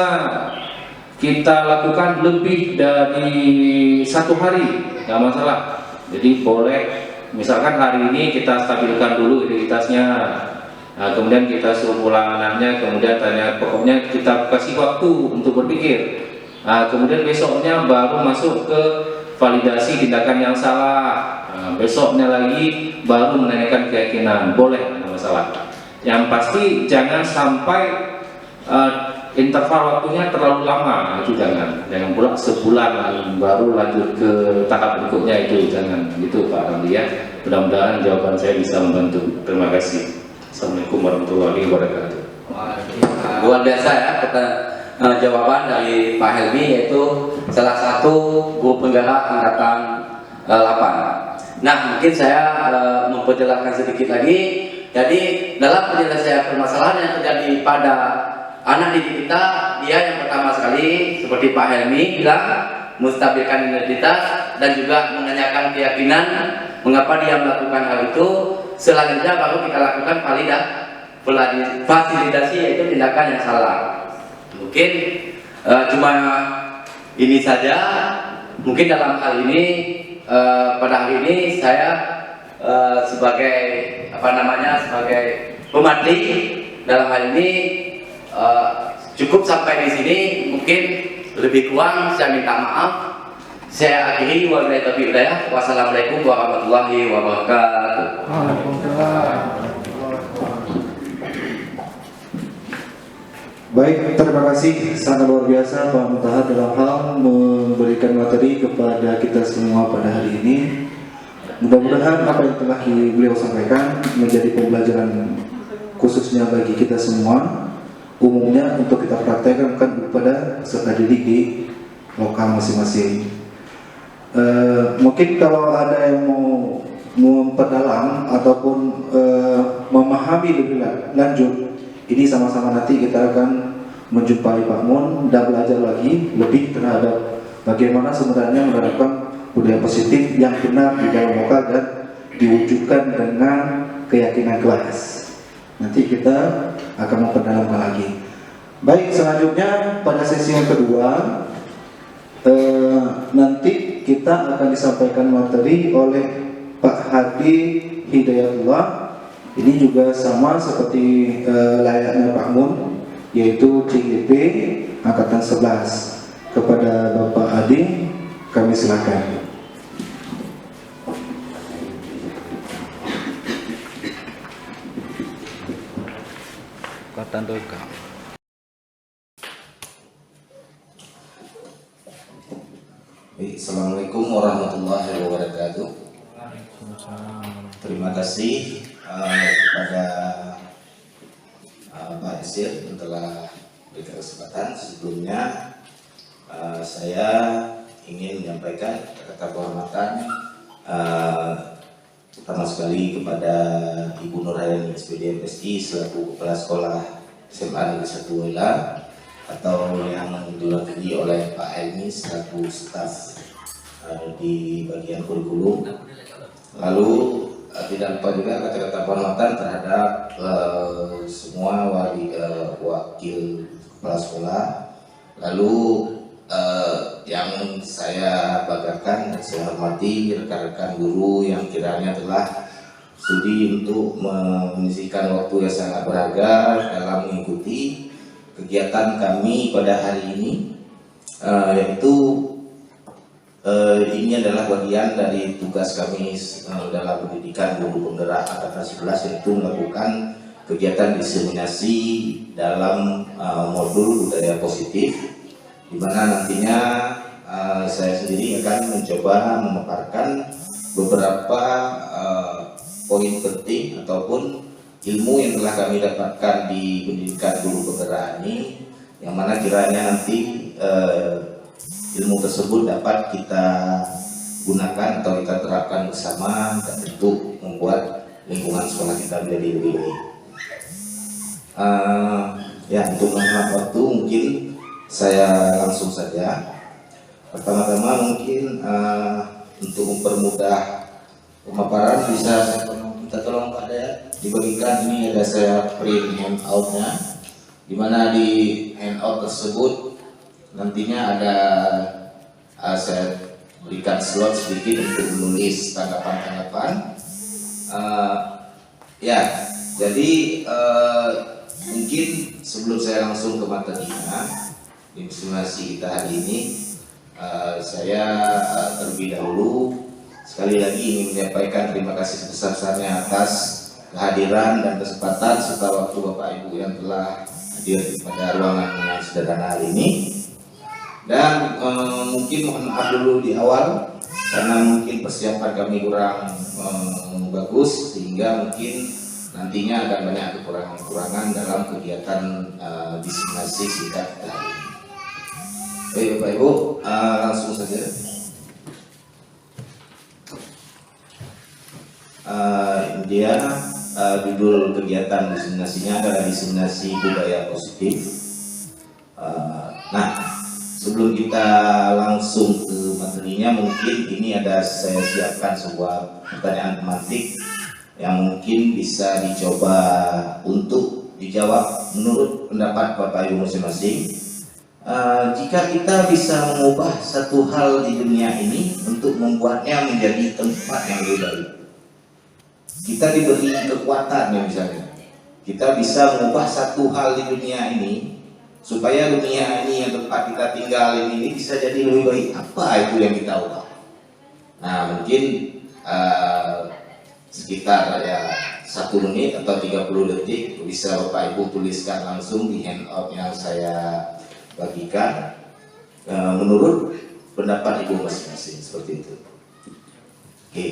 kita lakukan lebih dari 1 hari? Nggak masalah. Jadi boleh, misalkan hari ini kita stabilkan dulu identitasnya, nah, kemudian kita suruh pulang anaknya, kemudian tanya, pokoknya kita kasih waktu untuk berpikir. Nah, kemudian besoknya baru masuk ke validasi tindakan yang salah. Nah, besoknya lagi baru menanyakan keyakinan, boleh, tidak masalah. Yang pasti jangan sampai interval waktunya terlalu lama, itu jangan pula sebulan baru lanjut ke tahap berikutnya, itu jangan gitu Pak Ramli ya. Mudah-mudahan jawaban saya bisa membantu. Terima kasih. Assalamualaikum warahmatullahi wabarakatuh. Luar biasa ya jawaban dari Pak Helmi, yaitu salah satu guru penggerak angkatan 8. Nah, mungkin saya memperjelaskan sedikit lagi. Jadi dalam penyelesaian permasalahan yang terjadi pada anak didik kita, dia yang pertama sekali seperti Pak Helmi bilang, menstabilkan identitas dan juga menanyakan keyakinan mengapa dia melakukan hal itu. Selanjutnya baru kita lakukan fasilitasi, yaitu tindakan yang salah. Mungkin cuma ini saja. Mungkin dalam hal ini pada hari ini saya sebagai sebagai pematri dalam hal ini cukup sampai di sini. Mungkin lebih kurang saya minta maaf. Saya akhiri, wabillahi taufiq wal hidayah. Wassalamualaikum warahmatullahi wabarakatuh. Baik, terima kasih, sangat luar biasa Pak Mutahar dalam hal memberikan materi kepada kita semua pada hari ini. Mudah-mudahan apa yang telah beliau sampaikan menjadi pembelajaran khususnya bagi kita semua, umumnya untuk kita praktekkan kepada peserta didik di lokal masing-masing. Mungkin kalau ada yang mau memperdalam ataupun memahami lebih lanjut, ini sama-sama nanti kita akan menjumpai Pak Mun dan belajar lagi lebih terhadap bagaimana sebenarnya menerapkan budaya positif yang benar di dalam lokal dan diwujudkan dengan keyakinan kelas. Nanti kita akan memperdalamkan lagi. Baik, selanjutnya pada sesi yang kedua nanti kita akan disampaikan materi oleh Pak Hadi Hidayatullah. Ini juga sama seperti layaknya Pak Mun, yaitu CGP Angkatan 11. Kepada Bapak Adi, kami silakan. Assalamualaikum warahmatullahi wabarakatuh. Terima kasih kepada Pak Esir yang telah berikan kesempatan. Sebelumnya saya ingin menyampaikan kata kehormatan pertama sekali kepada Ibu Nurhayani SPD MSI selaku Kepala Sekolah SMA Negeri 1 Wela, atau yang diwakili oleh Pak Helmi selaku staf di bagian kurikulum. Lalu tidak lupa juga kata-kata penghormatan terhadap semua wakil kepala sekolah. Lalu yang saya banggakan dan saya hormati rekan-rekan guru yang kiranya telah studi untuk menyisihkan waktu yang sangat berharga dalam mengikuti kegiatan kami pada hari ini, yaitu ini adalah bagian dari tugas kami dalam pendidikan guru penggerak angkatan 11, yaitu melakukan kegiatan diseminasi dalam modul budaya positif, di mana nantinya saya sendiri akan mencoba memaparkan beberapa poin penting ataupun ilmu yang telah kami dapatkan di pendidikan guru penggerak ini, yang mana kiranya nanti ilmu tersebut dapat kita gunakan atau kita terapkan bersama untuk membuat lingkungan sekolah kita menjadi lebih baik. Ya, untuk menghemat waktu mungkin saya langsung saja. Pertama-tama mungkin untuk mempermudah pemaparan bisa saya minta tolong Pak Dayat dibagikan. Ini ada saya print handout-nya, di mana di handout tersebut nantinya ada saya berikan slot sedikit untuk menulis tanggapan-tanggapan. Ya, jadi mungkin sebelum saya langsung ke materinya di simulasi kita hari ini, saya terlebih dahulu sekali lagi ingin menyampaikan terima kasih sebesar-besarnya atas kehadiran dan kesempatan serta waktu Bapak Ibu yang telah hadir pada ruangan yang sederhana hari ini. Dan mungkin mohon maaf dulu di awal karena mungkin persiapan kami kurang bagus, sehingga mungkin nantinya akan banyak kekurangan-kekurangan dalam kegiatan diseminasi singkat kita hari ini. Baik Bapak Ibu, langsung saja. Dia judul kegiatan diseminasinya adalah diseminasi budaya positif. Nah, sebelum kita langsung ke materinya, mungkin ini ada saya siapkan sebuah pertanyaan tematik yang mungkin bisa dicoba untuk dijawab menurut pendapat Bapak Ibu masing-masing. Jika kita bisa mengubah satu hal di dunia ini untuk membuatnya menjadi tempat yang lebih baik, kita diberi kekuatan ya, misalnya kita bisa mengubah satu hal di dunia ini supaya dunia ini yang tempat kita tinggal ini bisa jadi lebih baik. Apa itu yang kita ubah? Nah, mungkin sekitar ya 1 menit atau 30 detik bisa Bapak Ibu tuliskan langsung di handout yang saya bagikan menurut pendapat Ibu masing-masing, seperti itu. Oke.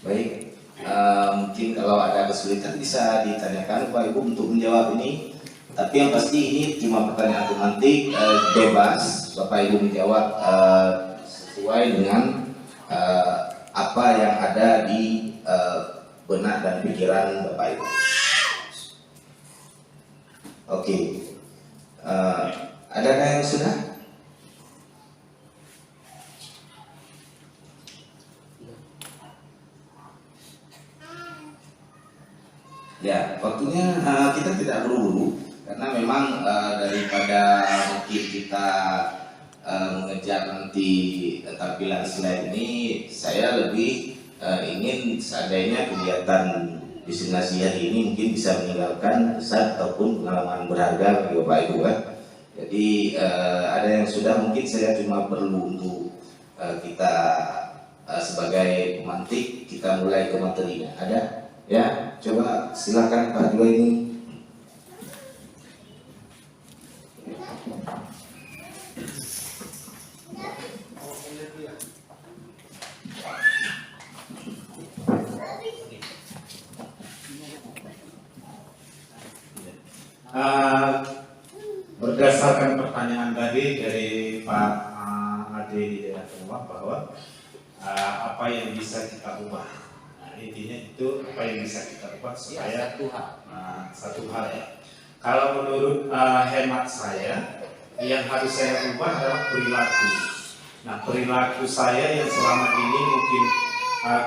Baik, mungkin kalau ada kesulitan bisa ditanyakan Bapak Ibu untuk menjawab ini. Tapi yang pasti ini cuma pertanyaan tematik, bebas Bapak Ibu menjawab sesuai dengan apa yang ada di benak dan pikiran Bapak Ibu. Oke, adakah yang sudah? Ya, waktunya kita tidak buru-buru karena memang daripada mungkin kita mengejar nanti tampilan slide ini, saya lebih ingin seandainya kegiatan diseminasi hari ini mungkin bisa meninggalkan kesan ataupun pengalaman berharga bagi Bapak Ibu kan. Jadi ada yang sudah, mungkin saya cuma perlu untuk kita sebagai pemantik kita mulai ke materinya. Ada? Ya, coba silakan Pak Juwaini. Berdasarkan pertanyaan tadi dari Pak Ade di daerah rumah bahwa apa yang bisa kita ubah. Intinya itu apa yang bisa kita ubah supaya satu hal ya. Kalau menurut hemat saya, yang harus saya ubah adalah perilaku. Nah, perilaku saya yang selama ini mungkin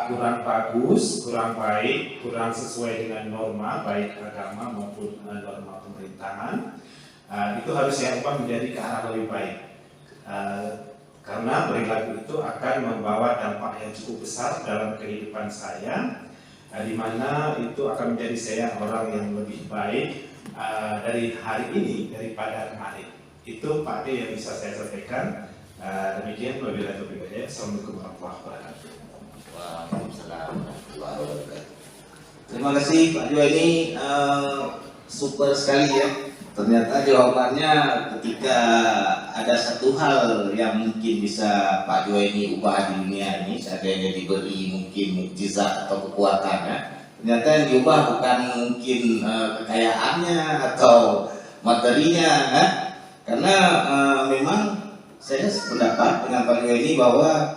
kurang bagus, kurang baik, kurang sesuai dengan norma baik agama maupun norma pemerintahan, itu harus saya ubah menjadi ke arah lebih baik. Karena perilaku itu akan membawa dampak yang cukup besar dalam kehidupan saya, di mana itu akan menjadi saya orang yang lebih baik dari hari ini daripada kemarin. Itu Pak D yang bisa saya sampaikan. Demikian, wabillahi taufiq wal hidayah. Assalamualaikum warahmatullahi wabarakatuh. Waalaikumsalam warahmatullahi wabarakatuh. Terima kasih Pak Juwaini, super sekali ya. Ternyata jawabannya ketika ada satu hal yang mungkin bisa Pak Juwaini ubah di dunia ini, seandainya diberi mungkin mukjizat atau kekuatan ya. Ternyata yang diubah bukan mungkin kekayaannya atau materinya ya. Karena memang saya sependapat dengan Pak Juwaini bahwa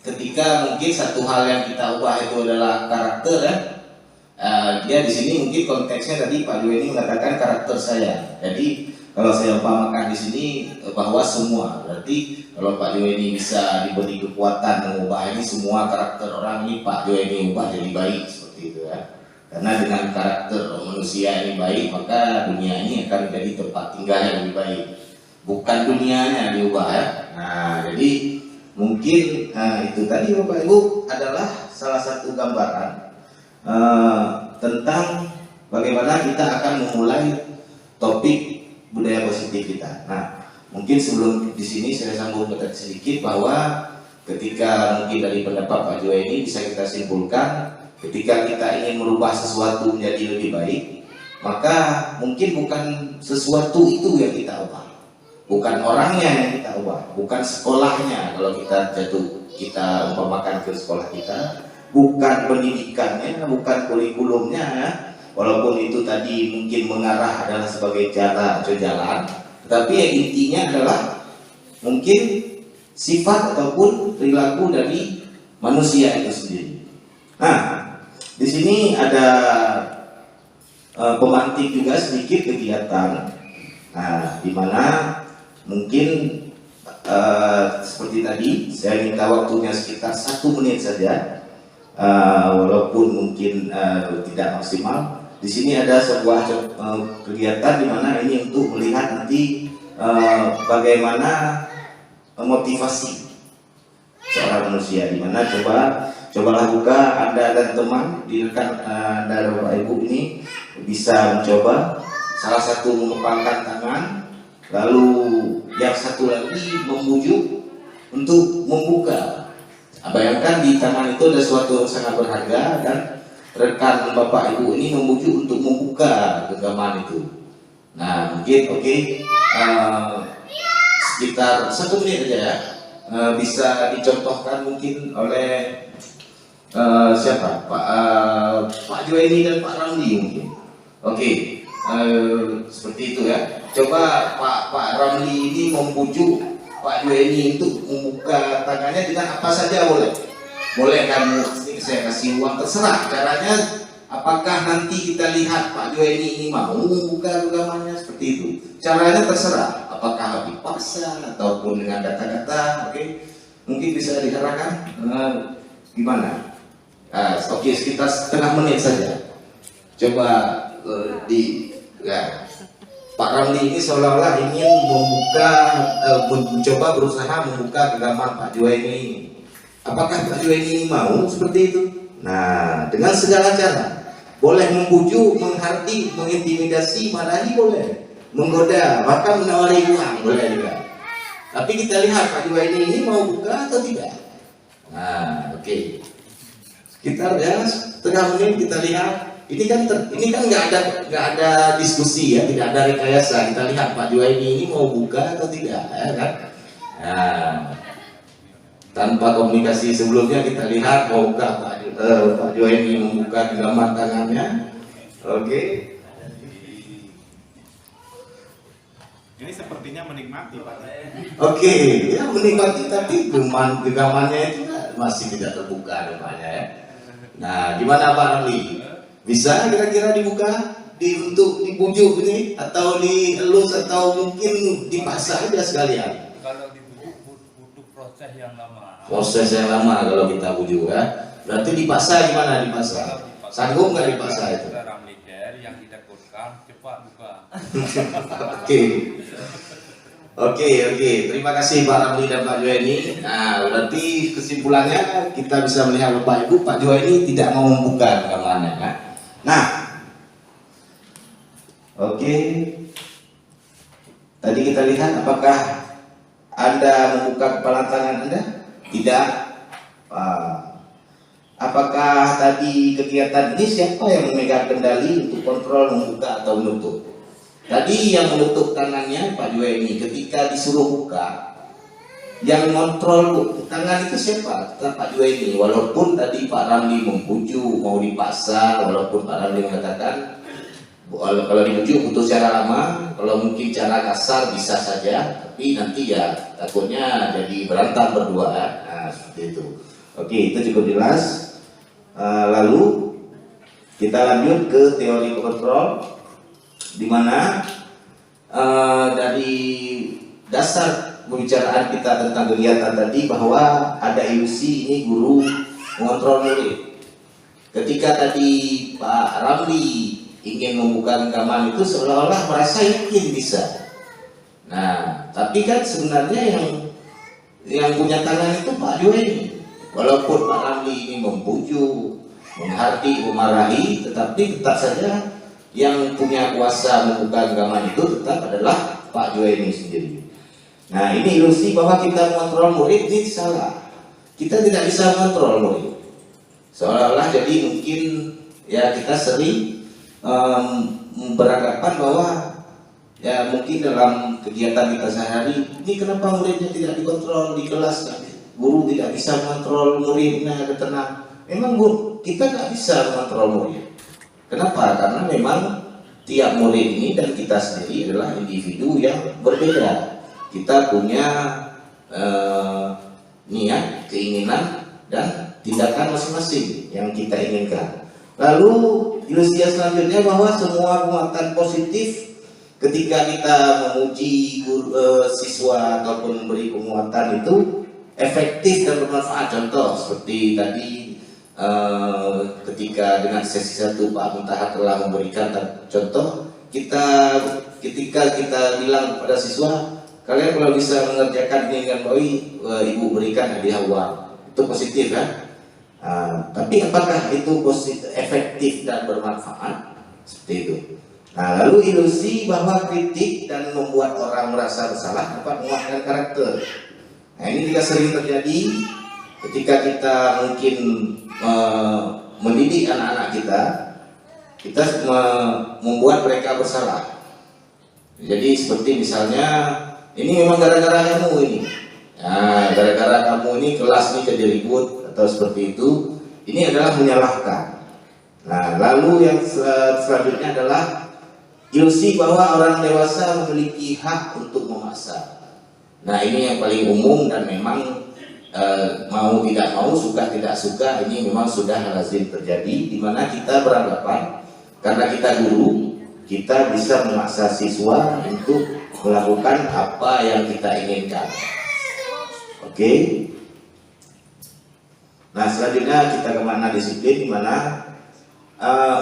ketika mungkin satu hal yang kita ubah itu adalah karakter ya. Dia di sini mungkin konteksnya tadi Pak Juwaini mengatakan karakter saya. Jadi kalau saya umpamakan di sini bahwa semua, berarti kalau Pak Juweni bisa diberi kekuatan mengubah ini, semua karakter orang ini Pak Juweni ubah jadi baik, seperti itu ya. Karena dengan karakter manusia ini baik, maka dunia ini akan menjadi tempat tinggal yang lebih baik, bukan dunianya diubah ya. Nah, jadi mungkin itu tadi Bapak Ibu adalah salah satu gambaran tentang bagaimana kita akan memulai topik budaya positif kita. Nah, mungkin sebelum di sini saya sambung sedikit bahwa ketika mungkin dari pendapat Pak Juweni bisa kita simpulkan, ketika kita ingin merubah sesuatu menjadi lebih baik, maka mungkin bukan sesuatu itu yang kita ubah, bukan orangnya yang kita ubah, bukan sekolahnya kalau kita umpamakan ke sekolah kita, bukan pendidikannya, bukan kurikulumnya ya. Walaupun itu tadi mungkin mengarah adalah sebagai cara atau jalan, tapi yang intinya adalah mungkin sifat ataupun perilaku dari manusia itu sendiri. Nah, di sini ada pemantik juga sedikit kegiatan. Nah, di mana mungkin seperti tadi saya minta waktunya sekitar 1 menit saja, walaupun mungkin tidak maksimal. Di sini ada sebuah kegiatan di mana ini untuk melihat nanti bagaimana motivasi seorang manusia, di mana cobalah buka Anda dan teman di rekan Anda dan Bapak Ibu ini bisa mencoba salah satu mengepalkan tangan, lalu yang satu lagi membujuk untuk membuka. Bayangkan di tangan itu ada sesuatu yang sangat berharga dan rekan Bapak Ibu ini membujuk untuk membuka genggaman itu. Nah, mungkin sekitar 1 menit aja ya, bisa dicontohkan mungkin oleh siapa? Pak Juweni dan Pak Ramli mungkin. Seperti itu ya. Coba Pak Ramli ini membujuk Pak Juweni untuk membuka tangannya dengan apa saja boleh. Boleh kan saya kasih uang, terserah caranya. Apakah nanti kita lihat Pak Juweni ini mau membuka genggamannya seperti itu. Caranya terserah. Apakah dipaksa ataupun dengan data-data. Mungkin bisa diarahkan gimana? Sekitar setengah menit saja. Coba Pak Ramli ini seolah-olah ingin mencoba berusaha membuka genggaman Pak Juweni ini. Apakah Pak Juweni ini mau seperti itu? Nah, dengan segala cara, boleh membujuk, menghardik, mengintimidasi, marahi boleh, menggoda, bahkan menawari uang boleh juga. Tapi kita lihat Pak Juweni ini mau buka atau tidak. Nah, sekitar ya setengah menit kita lihat. Ini kan nggak ada diskusi ya, tidak ada rekayasa. Kita lihat Pak Juweni ini mau buka atau tidak, ya kan? Nah, tanpa komunikasi sebelumnya kita lihat mau buka Pak Juweni membuka genggaman tangannya. Ini sepertinya menikmati Pak. Ya menikmati, tapi genggamannya itu masih tidak terbuka depannya ya. Nah, gimana Pak Ramli? Bisa kira-kira dibuka untuk dibujuk ini, atau dielus, atau mungkin dipaksa aja sekalian? Kalau dibujuk butuh proses yang lama. Proses yang lama kalau kita bujuk ya. Berarti dipaksa gimana dipaksa? Sanggup nggak dipaksa itu? Yang ditakutkan cepat buka. Oke. Terima kasih Pak Ramli dan Pak Juweni. Nah, berarti kesimpulannya kita bisa melihat Bapak Ibu, Pak Juweni tidak mau membuka genggamannya kan? Nah, tadi kita lihat apakah Anda membuka kepala tangan Anda? Tidak. Apakah tadi kegiatan ini siapa yang memegang kendali untuk kontrol membuka atau menutup? Tadi yang menutup tangannya Pak Juweni ketika disuruh buka. Yang kontrol tangan itu siapa? Pak Juweni. Walaupun tadi Pak Ramli membujuk, mau dipaksa, walaupun Pak Ramli mengatakan kalau dibujuk butuh cara lama, kalau mungkin cara kasar bisa saja, tapi nanti ya takutnya jadi berantem berdua. Nah, seperti itu. Itu cukup jelas. Lalu kita lanjut ke teori kontrol, di mana dari dasar pembicaraan kita tentang kegiatan tadi bahwa ada ilusi ini guru mengontrol murid. Ketika tadi Pak Ramli ingin membuka genggaman itu seolah-olah merasa yakin bisa. Nah, tapi kan sebenarnya yang punya tangan itu Pak Juwaini. Walaupun Pak Ramli ini membujuk, menghati, memarahi, tetapi tetap saja yang punya kuasa membuka genggaman itu tetap adalah Pak Juwaini sendiri. Nah, ini ilusi bahwa kita mengontrol murid ini salah. Kita tidak bisa mengontrol murid. Seolah-olah jadi mungkin ya kita sering beranggapan bahwa ya mungkin dalam kegiatan kita sehari ini kenapa muridnya tidak dikontrol di kelas, guru tidak bisa mengontrol muridnya ada tenang. Memang guru kita tidak bisa mengontrol murid. Kenapa? Karena memang tiap murid ini dan kita sendiri adalah individu yang berbeda. Kita punya niat, keinginan dan tindakan masing-masing yang kita inginkan. Lalu ilusi selanjutnya bahwa semua muatan positif ketika kita memuji siswa ataupun memberi penguatan itu efektif dan bermanfaat. Contoh seperti tadi ketika dengan sesi 1 Pak Muntahar telah memberikan contoh, ketika kita bilang kepada siswa, kalian kalau bisa mengerjakan ini dengan baik, ibu berikan hadiah uang. Itu positif kan? Tapi apakah itu positif, efektif dan bermanfaat? Seperti itu. Nah, lalu ilusi bahwa kritik dan membuat orang merasa bersalah dapat menguatkan karakter. Nah, ini juga sering terjadi ketika kita mungkin mendidik anak-anak kita membuat mereka bersalah. Jadi seperti misalnya, ini memang gara-gara kamu ini. Nah, gara-gara kamu ini kelas ini jadi ribut atau seperti itu. Ini adalah menyalahkan. Nah, lalu yang selanjutnya adalah ilusi bahwa orang dewasa memiliki hak untuk memaksa. Nah, ini yang paling umum dan memang mau tidak mau, suka tidak suka, ini memang sudah lazim terjadi, di mana kita beranggapan karena kita guru, kita bisa memaksa siswa untuk melakukan apa yang kita inginkan. Oke. Nah, selanjutnya kita ke makna disiplin, di mana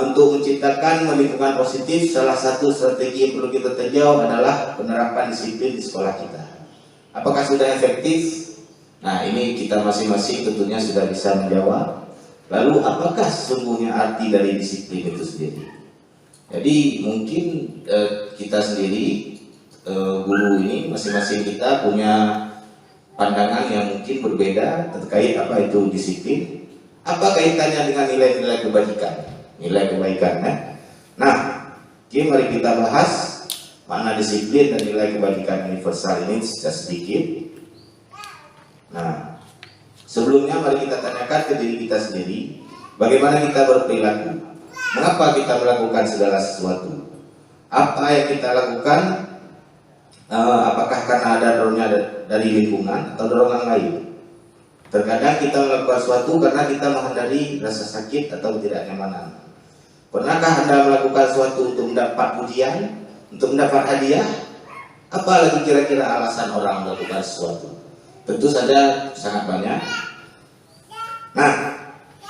untuk menciptakan lingkungan positif, salah satu strategi yang perlu kita tinjau adalah penerapan disiplin di sekolah kita. Apakah sudah efektif? Nah, ini kita masing-masing tentunya sudah bisa menjawab. Lalu apakah sesungguhnya arti dari disiplin itu sendiri? Jadi mungkin kita sendiri guru ini masing-masing kita punya pandangan yang mungkin berbeda terkait apa itu disiplin. Apa kaitannya dengan nilai-nilai kebajikan? Nilai kebaikan ya? Nah, oke, mari kita bahas makna disiplin dan nilai kebajikan universal ini secara sedikit. Nah, sebelumnya mari kita tanyakan ke diri kita sendiri, bagaimana kita berperilaku? Mengapa kita melakukan segala sesuatu? Apa yang kita lakukan? Apakah karena ada dorongan dari lingkungan atau dorongan lain? Terkadang kita melakukan sesuatu karena kita menghindari rasa sakit atau ketidaknyamanan. Pernahkah Anda melakukan sesuatu untuk mendapat pujian, untuk mendapat hadiah? Apa lagi kira-kira alasan orang melakukan sesuatu? Tentu saja sangat banyak. Nah,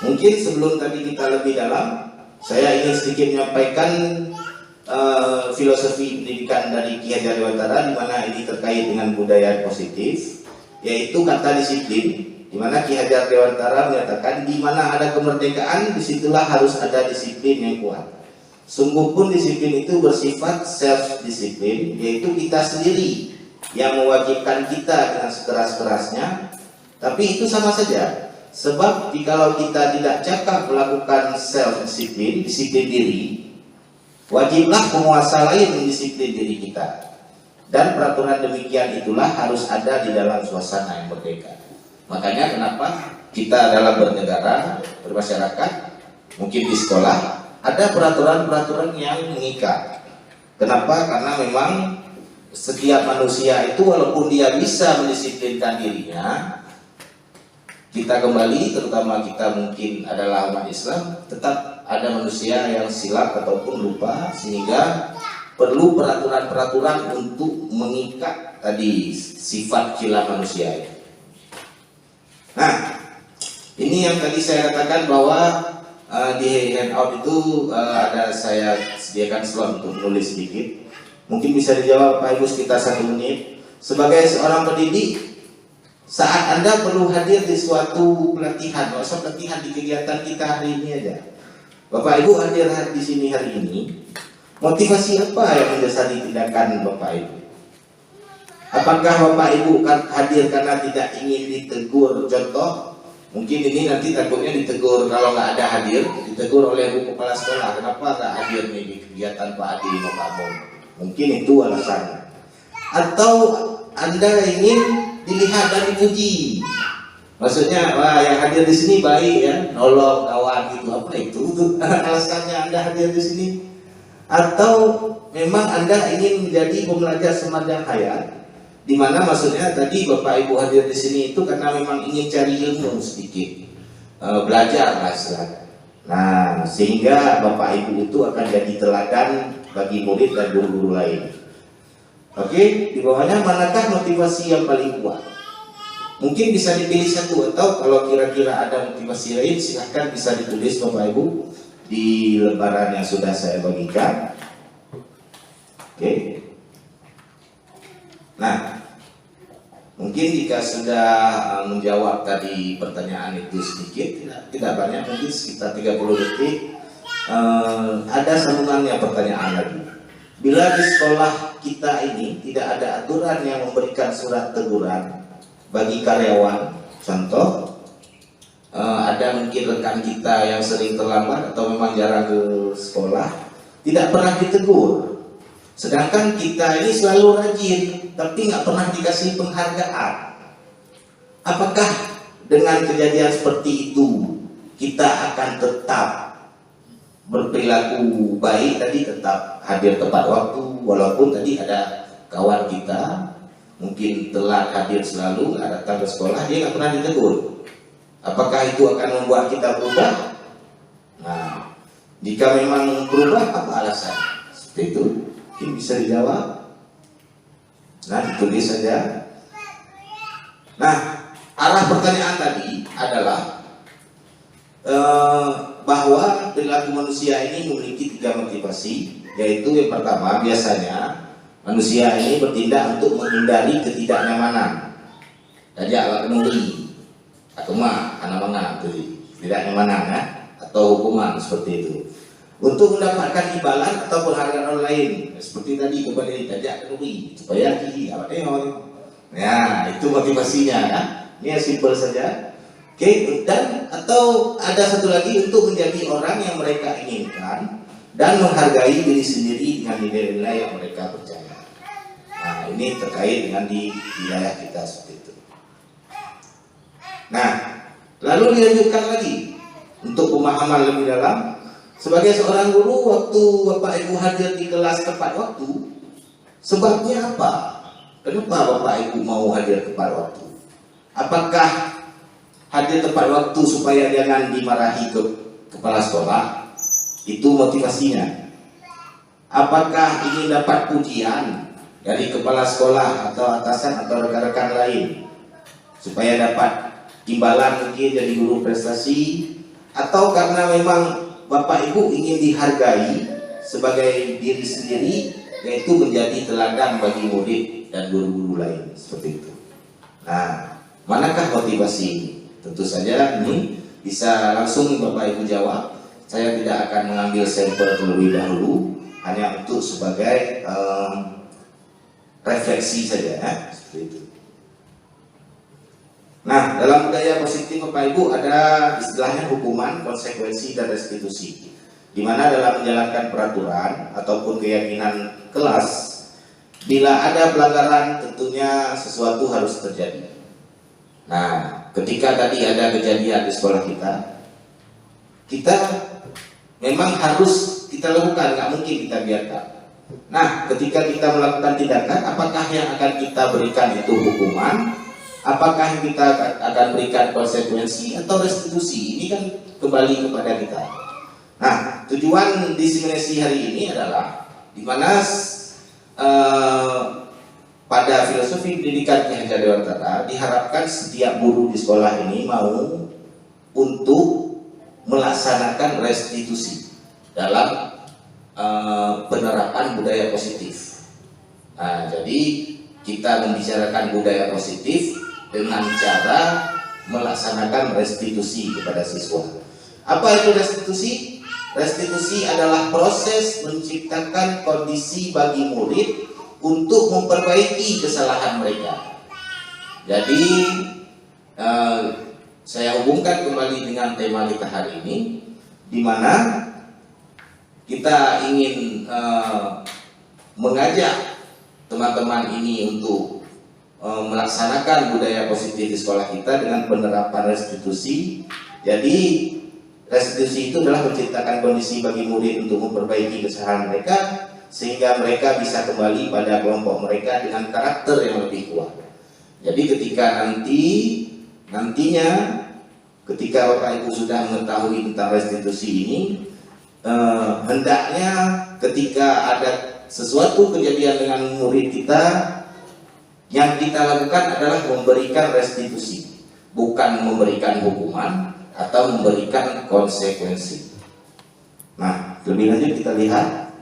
mungkin sebelum tadi kita lebih dalam, saya ingin sedikit menyampaikan filosofi pendidikan dari Ki Hajar Dewantara, di mana ini terkait dengan budaya positif, yaitu kata disiplin, di mana Ki Hajar Dewantara menyatakan di mana ada kemerdekaan, disitulah harus ada disiplin yang kuat. Sungguh pun disiplin itu bersifat self-disiplin, yaitu kita sendiri yang mewajibkan kita dengan sekeras-kerasnya, tapi itu sama saja. Sebab jikalau kita tidak cakap melakukan self-disiplin, disiplin diri, wajiblah penguasa lain mendisiplin diri kita. Dan peraturan demikian itulah harus ada di dalam suasana yang merdeka. Makanya kenapa kita dalam bernegara, bermasyarakat, mungkin di sekolah, ada peraturan-peraturan yang mengikat. Kenapa? Karena memang setiap manusia itu walaupun dia bisa mendisiplinkan dirinya, kita kembali, terutama kita mungkin adalah umat Islam, tetap ada manusia yang silap ataupun lupa, sehingga perlu peraturan-peraturan untuk mengikat tadi sifat khilaf manusia itu. Nah, ini yang tadi saya katakan bahwa di handout itu ada saya sediakan slot untuk menulis sedikit. Mungkin bisa dijawab Pak Ibu sekitar 1 menit. Sebagai seorang pendidik, saat Anda perlu hadir di suatu pelatihan, maksud pelatihan di kegiatan kita hari ini aja. Bapak Ibu hadir di sini hari ini, motivasi apa yang mendasari tindakan Bapak Ibu? Apakah Bapak Ibu hadir karena tidak ingin ditegur? Contoh, mungkin ini nanti takutnya ditegur kalau nggak ada hadir, ditegur oleh Bu Kepala Sekolah. Kenapa nggak hadir nih di kegiatan Pak Adi Mokabong? Mungkin itu alasannya. Atau Anda ingin dilihat dan dipuji. Maksudnya, wah yang hadir di sini baik ya, nolong kawan gitu. Apa itu alasannya Anda hadir di sini? Atau memang Anda ingin menjadi pembelajar semacam hayat, di mana maksudnya tadi Bapak Ibu hadir di sini itu karena memang ingin cari ilmu sedikit, belajar lah istilahnya. Nah, sehingga Bapak Ibu itu akan jadi teladan bagi murid dan guru-guru lain. Oke, di bawahnya manakah motivasi yang paling kuat? Mungkin bisa dipilih satu, atau kalau kira-kira ada motivasi lain silahkan bisa ditulis Bapak Ibu di lembaran yang sudah saya bagikan. Oke. Nah, mungkin jika sudah menjawab tadi pertanyaan itu sedikit, tidak banyak, mungkin sekitar 30 detik, ada sambungannya pertanyaan lagi. Bila di sekolah kita ini tidak ada aturan yang memberikan surat teguran bagi karyawan, contoh ada mungkin rekan kita yang sering terlambat atau memang jarang ke sekolah, tidak pernah ditegur, sedangkan kita ini selalu rajin tapi nggak pernah dikasih penghargaan. Apakah dengan kejadian seperti itu kita akan tetap berperilaku baik tadi, tetap hadir tepat waktu, walaupun tadi ada kawan kita mungkin telat hadir selalu, nggak datang ke sekolah, dia nggak pernah ditegur? Apakah itu akan membuat kita berubah? Nah, jika memang berubah, apa alasan? Seperti itu, mungkin bisa dijawab. Nah, ditulis saja. Nah, arah pertanyaan tadi adalah bahwa perilaku manusia ini memiliki 3 motivasi, yaitu yang pertama, biasanya manusia ini bertindak untuk menghindari ketidaknyamanan. Tajak ala kemudi, akema, anak-anak, tidak nyamanan ya, atau hukuman seperti itu. Untuk mendapatkan imbalan atau penghargaan orang lain, seperti tadi kepada tajak kemudi, supaya ya, itu motivasinya kan. Ini simpel saja. Oke, dan atau ada satu lagi untuk menjadi orang yang mereka inginkan dan menghargai diri sendiri dengan nilai-nilai yang mereka percaya. Nah, ini terkait dengan di wilayah kita seperti itu. Nah, lalu dilanjutkan lagi untuk pemahaman lebih dalam. Sebagai seorang guru, waktu Bapak Ibu hadir di kelas tepat waktu, sebabnya apa? Kenapa Bapak Ibu mau hadir tepat waktu? Apakah hadir tepat waktu supaya jangan dimarahi ke kepala sekolah? Itu motivasinya. Apakah ingin dapat pujian dari kepala sekolah atau atasan atau rekan-rekan lain supaya dapat imbalan mungkin jadi guru prestasi? Atau karena memang Bapak Ibu ingin dihargai sebagai diri sendiri, yaitu menjadi teladan bagi murid dan guru-guru lain, seperti itu. Nah, manakah motivasi ini? Tentu saja ini bisa langsung Bapak Ibu jawab. Saya tidak akan mengambil sampel terlebih dahulu, hanya untuk sebagai refleksi saja ya, seperti itu. Nah, dalam budaya positif Bapak Ibu ada istilahnya hukuman, konsekuensi, dan restitusi, di mana dalam menjalankan peraturan ataupun keyakinan kelas, bila ada pelanggaran tentunya sesuatu harus terjadi. Nah, ketika tadi ada kejadian di sekolah kita memang harus kita lakukan, nggak mungkin kita biarkan. Nah, ketika kita melakukan tindakan, apakah yang akan kita berikan itu hukuman? Apakah yang kita akan berikan konsekuensi atau restitusi? Ini kan kembali kepada kita. Nah, tujuan diseminasi hari ini adalah di mana pada filosofi pendidikan Ki Hajar Dewantara diharapkan setiap guru di sekolah ini mau untuk melaksanakan restitusi dalam penerapan budaya positif. Nah, jadi kita membicarakan budaya positif dengan cara melaksanakan restitusi kepada siswa. Apa itu restitusi? Restitusi adalah proses menciptakan kondisi bagi murid untuk memperbaiki kesalahan mereka. Jadi saya hubungkan kembali dengan tema kita hari ini, di mana kita ingin mengajak teman-teman ini untuk melaksanakan budaya positif di sekolah kita dengan penerapan restitusi. Jadi restitusi itu adalah menciptakan kondisi bagi murid untuk memperbaiki kesalahan mereka, sehingga mereka bisa kembali pada kelompok mereka dengan karakter yang lebih kuat. Jadi ketika nantinya ketika Bapak Ibu sudah mengetahui tentang restitusi ini, hendaknya ketika ada sesuatu kejadian dengan murid kita, yang kita lakukan adalah memberikan restitusi, bukan memberikan hukuman atau memberikan konsekuensi. Nah, lebih lanjut kita lihat.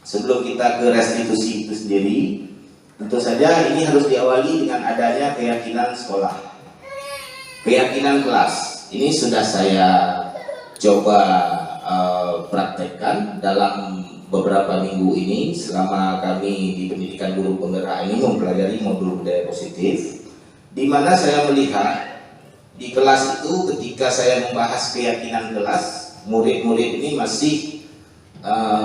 Sebelum kita ke restitusi itu sendiri, tentu saja ini harus diawali dengan adanya keyakinan sekolah, keyakinan kelas. Ini sudah saya coba praktekkan dalam beberapa minggu ini selama kami di pendidikan guru penggerak ini mempelajari modul budaya positif, di mana saya melihat di kelas itu ketika saya membahas keyakinan kelas, murid-murid ini masih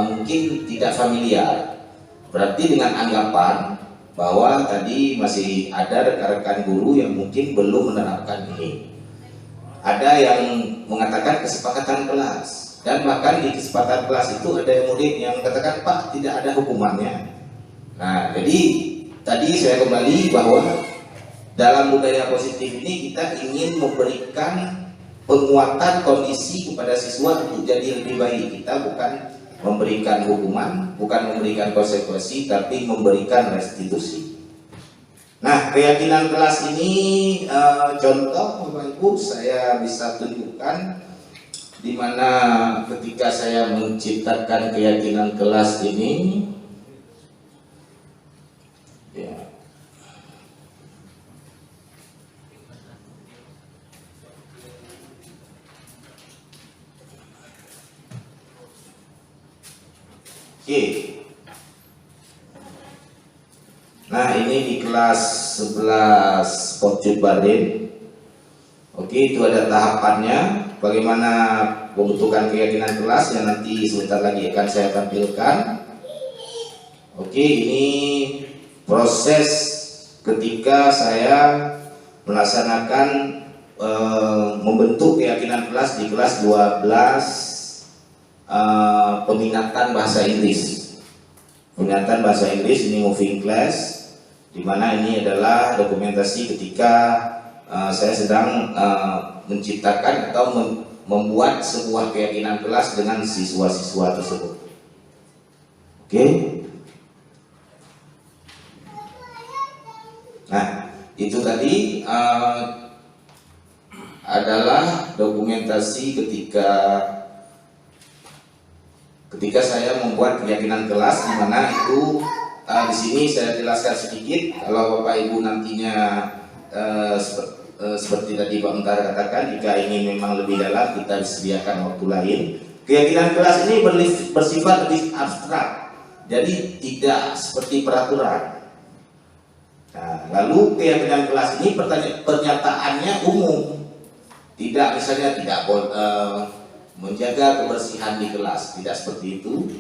mungkin tidak familiar, berarti dengan anggapan bahwa tadi masih ada rekan-rekan guru yang mungkin belum menerapkan ini. Ada yang mengatakan kesepakatan kelas, dan bahkan di kesepakatan kelas itu ada murid yang mengatakan, Pak, tidak ada hukumannya. Nah, jadi tadi saya kembali bahwa dalam budaya positif ini kita ingin memberikan penguatan kondisi kepada siswa untuk jadi lebih baik. Kita bukan memberikan hukuman, bukan memberikan konsekuensi, tapi memberikan restitusi. Nah, keyakinan kelas ini contoh Bapak Ibu saya bisa tunjukkan, di mana ketika saya menciptakan keyakinan kelas ini, ya, oke. Nah, ini di kelas 11 Portut Barin. Oke, itu ada tahapannya. Bagaimana pembentukan keyakinan kelas yang nanti sebentar lagi akan saya tampilkan. Oke, ini proses ketika saya melaksanakan membentuk keyakinan kelas di kelas 12 peminatan bahasa Inggris. Peminatan bahasa Inggris ini moving class, di mana ini adalah dokumentasi ketika saya sedang menciptakan atau membuat sebuah keyakinan kelas dengan siswa-siswa tersebut. Oke. Nah, itu tadi adalah dokumentasi ketika saya membuat keyakinan kelas, di mana itu di sini saya jelaskan sedikit. Kalau Bapak Ibu nantinya seperti tadi Pak Mentara katakan, jika ingin memang lebih dalam, kita disediakan waktu lain. Keyakinan kelas ini bersifat lebih abstrak, jadi tidak seperti peraturan. Nah, lalu keyakinan kelas ini pernyataannya umum, tidak misalnya tidak menjaga kebersihan di kelas, tidak seperti itu.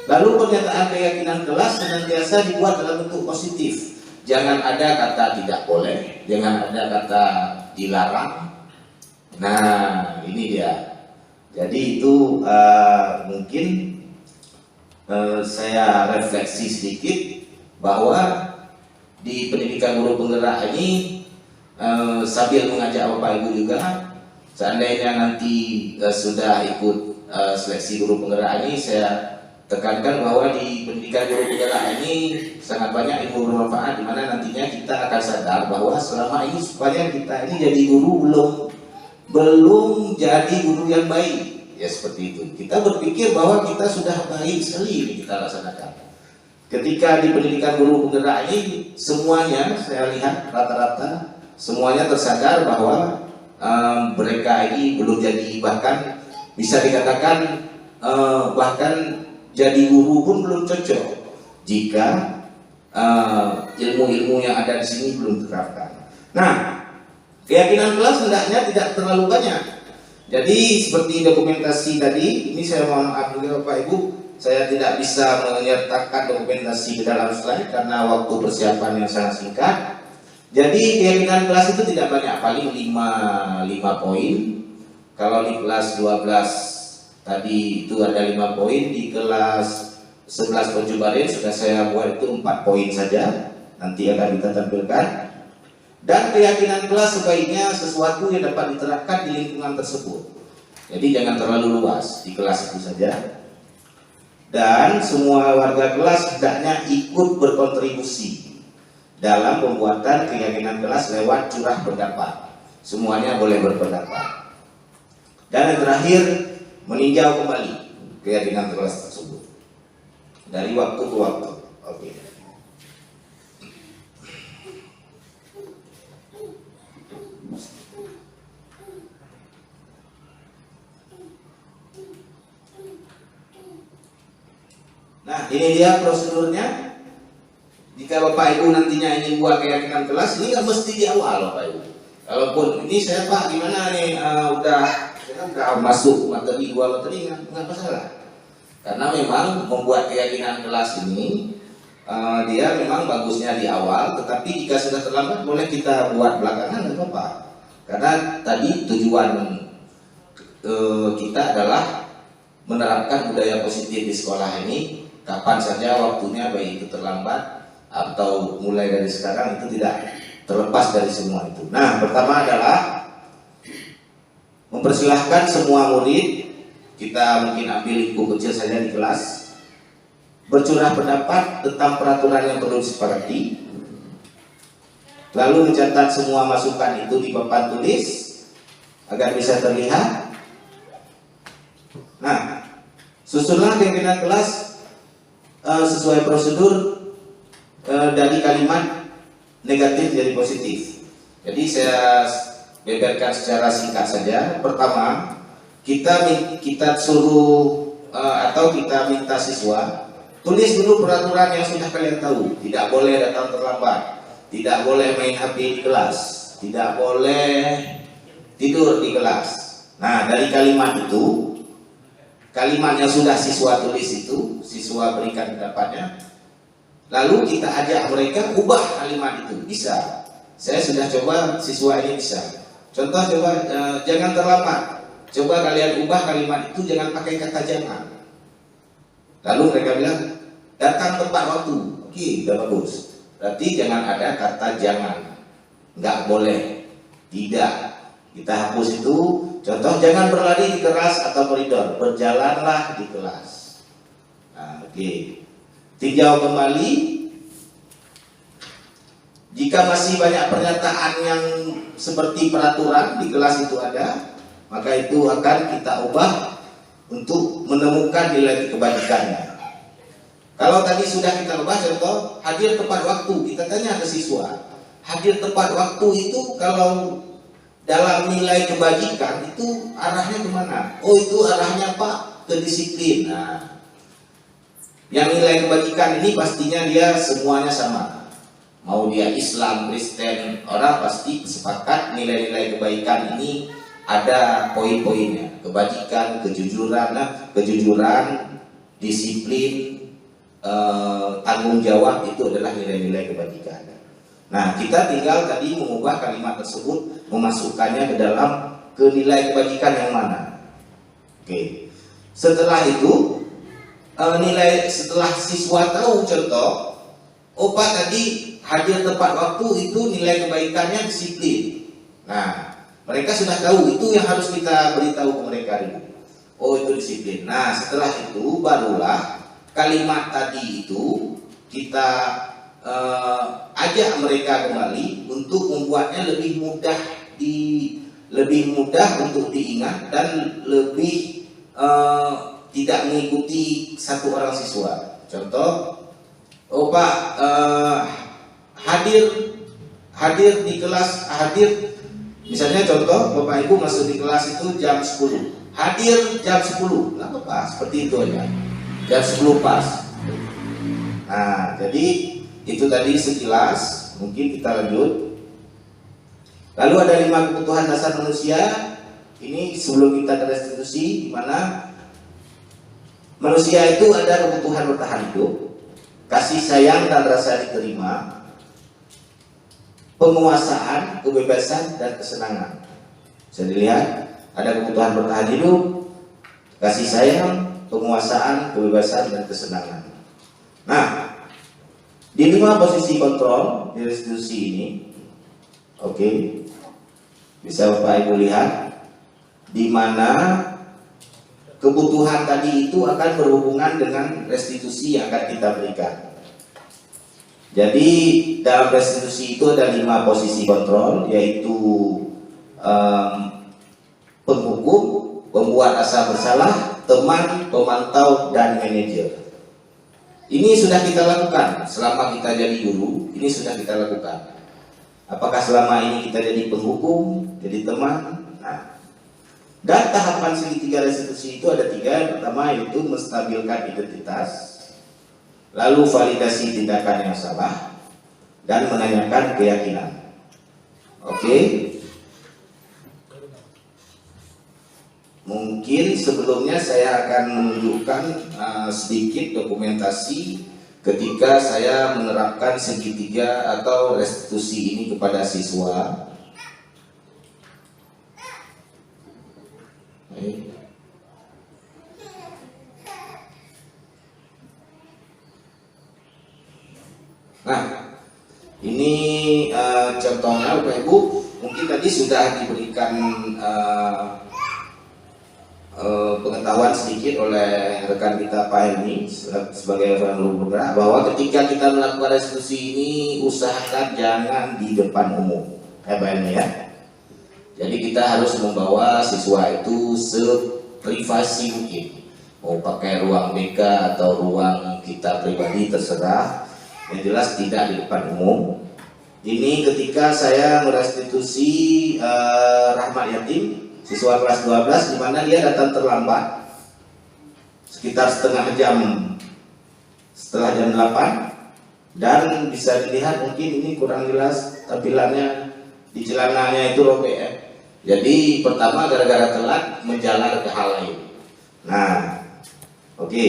Lalu pernyataan keyakinan kelas senantiasa dibuat dalam bentuk positif. Jangan ada kata tidak boleh, jangan ada kata dilarang. Nah, ini dia. Jadi itu mungkin saya refleksi sedikit bahwa di pendidikan guru penggerak ini sambil mengajak Bapak Ibu juga, seandainya nanti sudah ikut seleksi guru penggerak ini, saya tekankan bahwa di pendidikan guru penggerak ini sangat banyak ilmu bermanfaat, di mana nantinya kita akan sadar bahwa selama ini supaya kita ini jadi guru belum jadi guru yang baik, ya seperti itu. Kita berpikir bahwa kita sudah baik sekali ini kita laksanakan. Ketika di pendidikan guru penggerak ini semuanya saya lihat rata-rata semuanya tersadar bahwa mereka ini belum jadi, bahkan bisa dikatakan bahkan jadi guru pun belum cocok jika ilmu-ilmu yang ada di sini belum diterapkan. Nah, keyakinan kelas hendaknya tidak terlalu banyak. Jadi seperti dokumentasi tadi, ini saya mohon maaf juga Bapak Ibu, saya tidak bisa menyertakan dokumentasi ke dalam slide karena waktu persiapan yang sangat singkat. Jadi keyakinan kelas itu tidak banyak, paling 5 poin. Kalau di kelas 12 tadi itu ada 5 poin, di kelas 11 Penjubarin sudah saya buat itu 4 poin saja, nanti akan kita tampilkan. Dan keyakinan kelas sebaiknya sesuatu yang dapat diterapkan di lingkungan tersebut. Jadi jangan terlalu luas, di kelas itu saja. Dan semua warga kelas hendaknya ikut berkontribusi dalam pembuatan keyakinan kelas lewat curah pendapat. Semuanya boleh berpendapat. Dan yang terakhir, meninjau kembali keyakinan kelas tersebut dari waktu ke waktu. Oke. Nah, ini dia prosedurnya. Jika Bapak Ibu nantinya ingin buat keyakinan kelas, ini nggak mesti di awal Bapak Ibu. Kalaupun ini saya Pak gimana nih, udah masuk materi 2 materi nggak masalah. Karena memang membuat keyakinan kelas ini dia memang bagusnya di awal, tetapi jika sudah terlambat boleh kita buat belakangan, nggak apa-apa. Karena tadi tujuan kita adalah menerapkan budaya positif di sekolah ini. Kapan saja waktunya, baik itu terlambat atau mulai dari sekarang, itu tidak terlepas dari semua itu. Nah, pertama adalah mempersilahkan semua murid, kita mungkin ambil lingkup kecil saja di kelas, bercurah pendapat tentang peraturan yang perlu disepakati, lalu mencatat semua masukan itu di papan tulis agar bisa terlihat. Nah, susunlah keyakinan kelas sesuai prosedur dari kalimat negatif jadi positif. Jadi saya beberkan secara singkat saja. Pertama, kita suruh atau kita minta siswa tulis dulu peraturan yang sudah kalian tahu. Tidak boleh datang terlambat, tidak boleh main HP di kelas, tidak boleh tidur di kelas. Nah, dari kalimat itu, kalimat yang sudah siswa tulis itu, siswa berikan pendapatnya, lalu kita ajak mereka ubah kalimat itu. Bisa. Saya sudah coba, siswa ini bisa. Contoh, coba jangan terlambat. Coba kalian ubah kalimat itu, jangan pakai kata jangan. Lalu mereka bilang datang tepat waktu. Oke, udah bagus. Berarti jangan ada kata jangan. Nggak boleh. Tidak. Kita hapus itu. Contoh, jangan berlari di kelas atau koridor, berjalanlah di kelas. Nah, oke. Tinjau kembali. Jika masih banyak pernyataan yang seperti peraturan di kelas itu ada, maka itu akan kita ubah untuk menemukan nilai kebajikannya. Kalau tadi sudah kita ubah, contoh hadir tepat waktu, kita tanya ke siswa, hadir tepat waktu itu kalau dalam nilai kebajikan itu arahnya kemana? Oh, itu arahnya Pak ke disiplin. Nah, yang nilai kebajikan ini pastinya dia semuanya sama. Mau dia Islam, Kristen, orang pasti sepakat nilai-nilai kebaikan ini ada poin-poinnya. Kebajikan, kejujuran, kejujuran, disiplin, tanggung jawab, itu adalah nilai-nilai kebajikan. Nah, kita tinggal tadi mengubah kalimat tersebut, memasukkannya ke dalam nilai kebajikan yang mana. Oke. Setelah itu, setelah siswa tahu contoh, oh Pak tadi hadir tepat waktu itu nilai kebaikannya disiplin. Nah, mereka sudah tahu, itu yang harus kita beritahu ke mereka dulu. Oh, itu disiplin. Nah, setelah itu barulah kalimat tadi itu kita ajak mereka kembali untuk membuatnya lebih mudah untuk diingat dan lebih tidak mengikuti satu orang siswa. Contoh, oh Pak, hadir di kelas, misalnya contoh Bapak Ibu masuk di kelas itu jam 10, hadir jam 10, nggak apa-apa, seperti itu aja, jam 10 pas. Nah, jadi itu tadi sekilas, mungkin kita lanjut. Lalu ada 5 kebutuhan dasar manusia. Ini sebelum kita ke restitusi, di mana manusia itu ada kebutuhan bertahan hidup, kasih sayang dan rasa diterima, penguasaan, kebebasan, dan kesenangan. Bisa dilihat, ada kebutuhan bertahan hidup, kasih sayang, penguasaan, kebebasan, dan kesenangan. Nah, di 5 posisi kontrol di restitusi ini, oke, bisa Bapak Ibu lihat, di mana kebutuhan tadi itu akan berhubungan dengan restitusi yang akan kita berikan. Jadi dalam restitusi itu ada 5 posisi kontrol, yaitu penghukum, pembuat rasa bersalah, teman, pemantau, dan manajer. Ini sudah kita lakukan selama kita jadi guru. Ini sudah kita lakukan. Apakah selama ini kita jadi penghukum, jadi teman? Nah, dan tahapan segitiga restitusi itu ada 3. Yang pertama yaitu menstabilkan identitas, lalu validasi tindakan yang salah, dan menanyakan keyakinan. Oke. Mungkin sebelumnya saya akan menunjukkan sedikit dokumentasi ketika saya menerapkan segitiga atau restitusi ini kepada siswa. Nah, ini contohnya Bapak Ibu, mungkin tadi sudah diberikan pengetahuan sedikit oleh rekan kita Pak Helmi sebagai rekan bergerak, bahwa ketika kita melakukan restitusi ini usahakan jangan di depan umum, Pak Helmi ya. Jadi kita harus membawa siswa itu seprivasi mungkin, mau pakai ruang BK atau ruang kita pribadi terserah, yang jelas tidak di depan umum. Ini ketika saya merestitusi Rahmat Yatim, siswa kelas 12, di mana dia datang terlambat sekitar setengah jam setelah jam 8, dan bisa dilihat mungkin ini kurang jelas tampilannya, di celananya itu robek ya. Jadi pertama gara-gara telat menjalar ke hal lain. Nah, oke.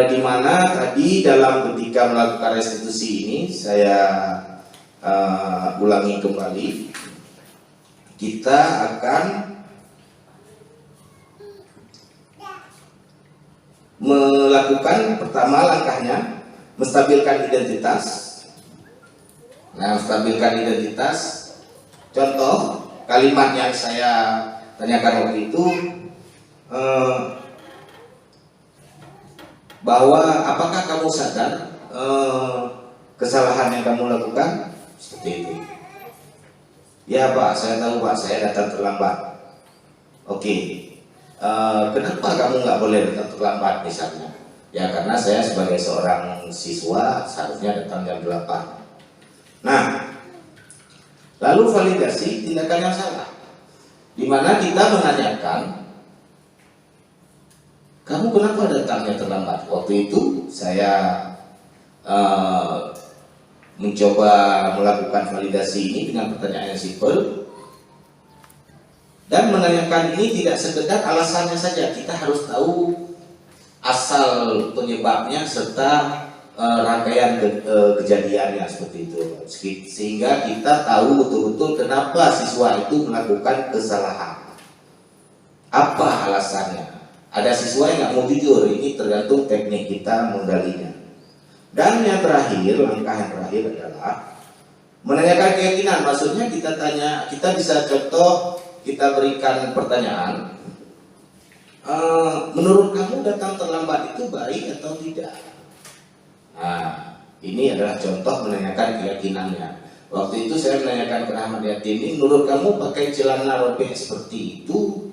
Di mana tadi dalam ketika melakukan restitusi ini saya ulangi kembali. Kita akan melakukan pertama langkahnya menstabilkan identitas. Nah, menstabilkan identitas, contoh kalimat yang saya tanyakan waktu itu, bahwa apakah kamu sadar kesalahan yang kamu lakukan? Seperti itu. Ya Pak, saya tahu Pak, saya datang terlambat. Oke, kenapa kamu nggak boleh datang terlambat misalnya? Ya karena saya sebagai seorang siswa seharusnya datang jam 8. Nah, lalu validasi tindakan yang salah, di mana kita menanyakan, kamu kenapa datangnya terlambat? Waktu itu saya mencoba melakukan validasi ini dengan pertanyaan yang simpel, dan menanyakan ini tidak sekedar alasannya saja. Kita harus tahu asal penyebabnya serta rangkaian kejadiannya seperti itu, sehingga kita tahu betul-betul kenapa siswa itu melakukan kesalahan, apa alasannya. Ada siswa yang nggak mau jujur, ini tergantung teknik kita menggalinya. Dan yang terakhir, langkah yang terakhir adalah menanyakan keyakinan. Maksudnya kita tanya, kita bisa contoh, kita berikan pertanyaan, menurut kamu datang terlambat itu baik atau tidak? Nah, ini adalah contoh menanyakan keyakinannya. Waktu itu saya menanyakan ke Ahmad Yatin, menurut kamu pakai celana robek seperti itu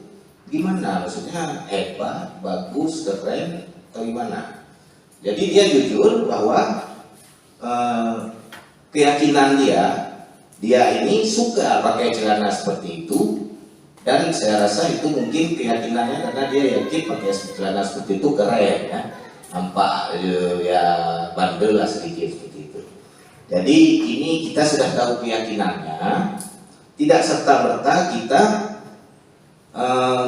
gimana? Maksudnya hebat, bagus, keren, atau gimana? Jadi dia jujur bahwa keyakinan dia ini suka pakai celana seperti itu, dan saya rasa itu mungkin keyakinannya karena dia yakin pakai celana seperti itu keren ya, nampak ya bandel lah sedikit seperti itu. Jadi ini kita sudah tahu keyakinannya, tidak serta-merta kita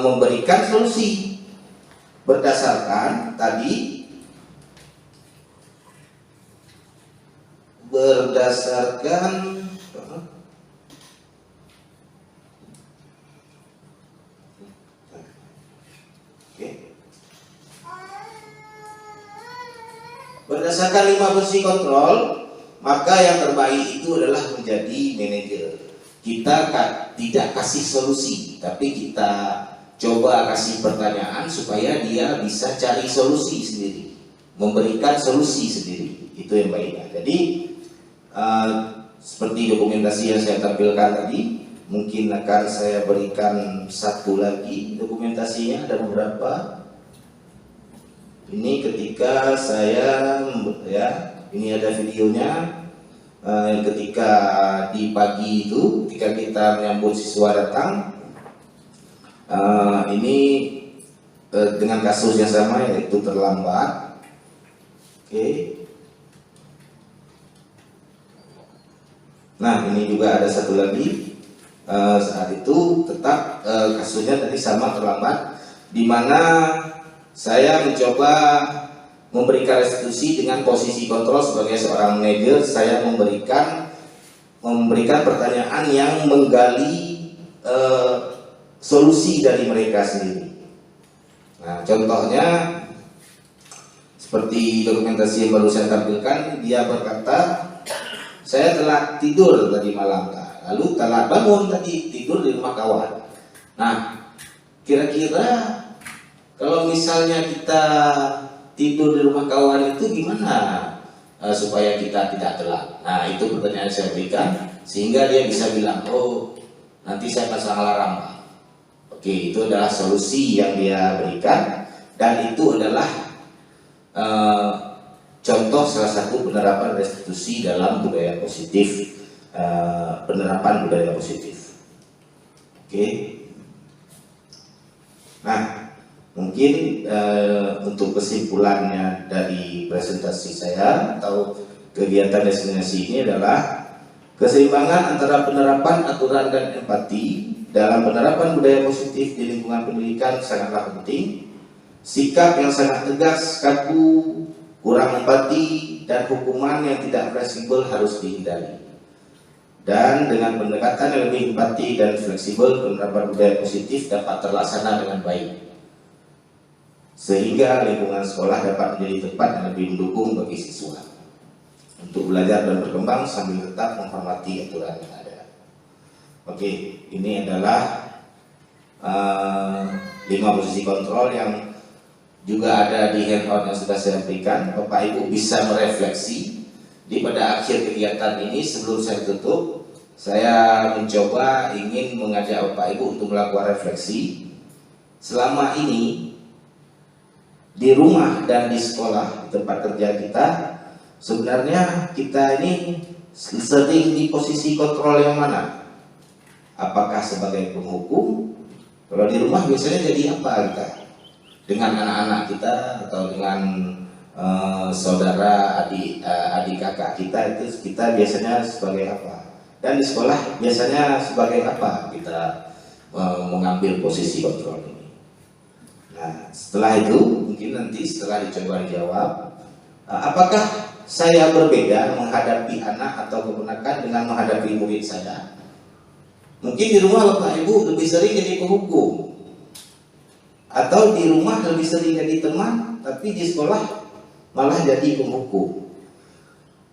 memberikan solusi berdasarkan berdasarkan 5 fungsi kontrol, maka yang terbaik itu adalah menjadi manajer. Kita tidak kasih solusi, tapi kita coba kasih pertanyaan supaya dia bisa cari solusi sendiri, memberikan solusi sendiri. Itu yang baiknya. Jadi seperti dokumentasi yang saya tampilkan tadi, mungkin akan saya berikan satu lagi dokumentasinya, ada beberapa. Ini ketika saya ini ada videonya ketika di pagi itu, ketika kita menyambut siswa datang, ini dengan kasus yang sama, yaitu terlambat. Oke. Nah, ini juga ada satu lagi, saat itu tetap kasusnya tadi sama, terlambat, di mana saya mencoba memberikan restitusi dengan posisi kontrol sebagai seorang manajer. Saya memberikan pertanyaan yang menggali solusi dari mereka sendiri. Nah, contohnya seperti dokumentasi yang baru saya tampilkan, dia berkata, saya telat tidur tadi malam, lalu telat bangun tadi, tidur di rumah kawan. Nah, kira-kira kalau misalnya kita tidur di rumah kawan itu gimana supaya kita tidak telat? Nah, itu pertanyaan yang saya berikan, sehingga dia bisa bilang, oh nanti saya pasang alarm. Oke, itu adalah solusi yang dia berikan, dan itu adalah contoh salah satu penerapan restitusi dalam budaya positif, penerapan budaya positif. Oke. Nah, mungkin untuk kesimpulannya dari presentasi saya atau kegiatan destinasi ini adalah keseimbangan antara penerapan aturan dan empati dalam penerapan budaya positif di lingkungan pendidikan sangatlah penting. Sikap yang sangat tegas, kaku, kurang empati, dan hukuman yang tidak fleksibel harus dihindari. Dan dengan pendekatan yang lebih empati dan fleksibel, penerapan budaya positif dapat terlaksana dengan baik, sehingga lingkungan sekolah dapat menjadi tempat yang lebih mendukung bagi siswa untuk belajar dan berkembang sambil tetap menghormati aturan yang ada. Oke, ini adalah 5 posisi kontrol yang juga ada di handout yang sudah saya berikan. Bapak Ibu bisa merefleksi di pada akhir kegiatan ini. Sebelum saya tutup, saya mencoba ingin mengajak Bapak Ibu untuk melakukan refleksi. Selama ini di rumah dan di sekolah, di tempat kerja kita, sebenarnya kita ini sering di posisi kontrol yang mana? Apakah sebagai penghukum? Kalau di rumah biasanya jadi apa kita? Dengan anak-anak kita atau dengan saudara, adik kakak kita, itu kita biasanya sebagai apa? Dan di sekolah biasanya sebagai apa kita mengambil posisi kontrol ini? Nah, setelah itu mungkin nanti setelah dicoba dijawab, apakah saya berbeda menghadapi anak atau keponakan dengan menghadapi murid saya? Mungkin di rumah Bapak Ibu lebih sering jadi penghukum, atau di rumah lebih sering jadi teman, tapi di sekolah malah jadi penghukum.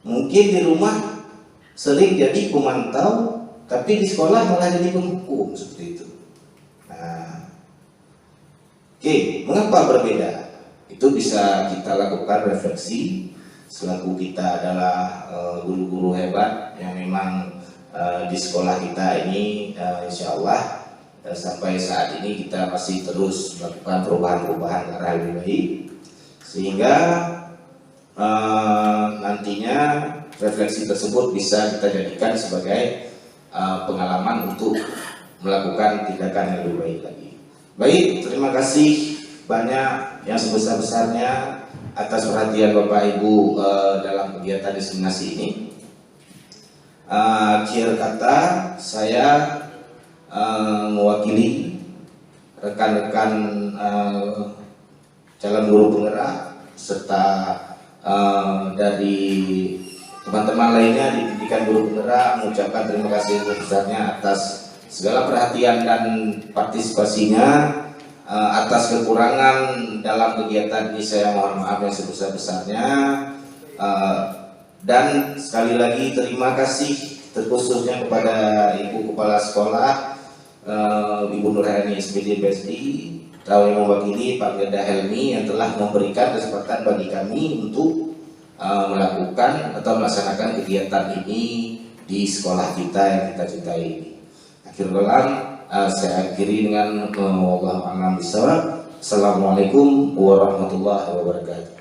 Mungkin di rumah sering jadi pemantau, tapi di sekolah malah jadi penghukum, seperti itu. Nah, Oke, mengapa berbeda? Itu bisa kita lakukan refleksi selaku kita adalah guru-guru hebat yang memang di sekolah kita ini insya Allah sampai saat ini kita masih terus melakukan perubahan-perubahan ke arah lebih baik, sehingga nantinya refleksi tersebut bisa kita jadikan sebagai pengalaman untuk melakukan tindakan yang lebih baik lagi. Baik, terima kasih banyak yang sebesar-besarnya atas perhatian Bapak Ibu dalam kegiatan diseminasi ini. Akhir kata, saya mewakili rekan-rekan calon guru penggerak serta dari teman-teman lainnya di pendidikan guru penggerak mengucapkan terima kasih sebesarnya atas segala perhatian dan partisipasinya. Atas kekurangan dalam kegiatan ini saya mohon maaf yang sebesar-besarnya, dan sekali lagi terima kasih terkhususnya kepada Ibu Kepala Sekolah Ibu Nurhayani SPD BSD yang mewakili Pak Geda Helmi yang telah memberikan kesempatan bagi kami untuk melakukan atau melaksanakan kegiatan ini di sekolah kita yang kita cintai ini. Akhir kalam, saya akhiri dengan wallahu a'lam bishawab. Assalamualaikum warahmatullahi wabarakatuh.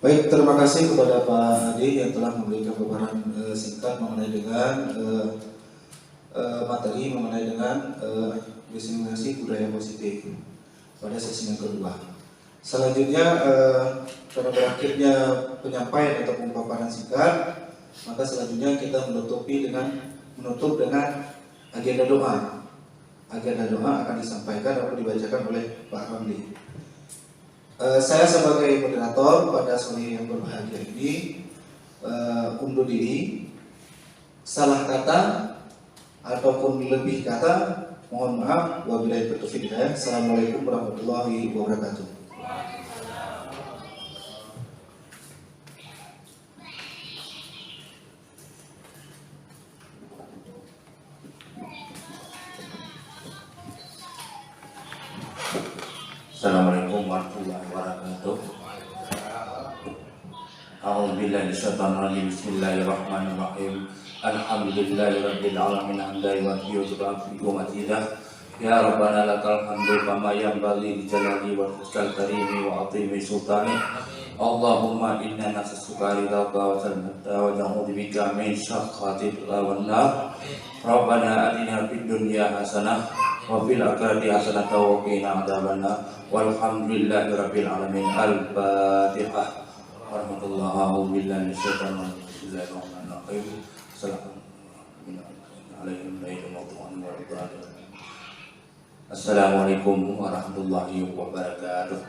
Baik, terima kasih kepada Pak Adi yang telah memberikan paparan singkat mengenai dengan materi mengenai dengan diseminasi budaya positif pada sesi yang kedua. Selanjutnya, karena berakhirnya penyampaian atau pemaparan singkat, maka selanjutnya kita menutup dengan agenda doa. Agenda doa akan disampaikan atau dibacakan oleh Pak Ramli. Saya sebagai moderator pada sore yang berbahagia ini undur diri. Salah kata ataupun lebih kata, mohon maaf. Wabillahi taufiq hidayah. Assalamualaikum warahmatullahi wabarakatuh. Assalamualaikum warahmatullahi wabarakatuh. A'udzubillahi minasyaitonir rajim. Bismillahirrahmanirrahim. Alhamdulillahirabbil alamin hamdan wa majidah. Ya Rabbana lakal hamdu kama yanbaghi li jalali wa wajhikal karimi wa 'azimi sultani. Allahumma inna nas'aluka ridhaka wa salmata wa na'udzubika min syakhatika wan nar. Rabbana atina fid dunya hasanah wa fil akhirati hasanah wa qina adzabannar. Walhamdulillahirabbil alamin. Al-Fatihah. Warahmatullahi wabarakatuh. Assalamualaikum warahmatullahi wabarakatuh.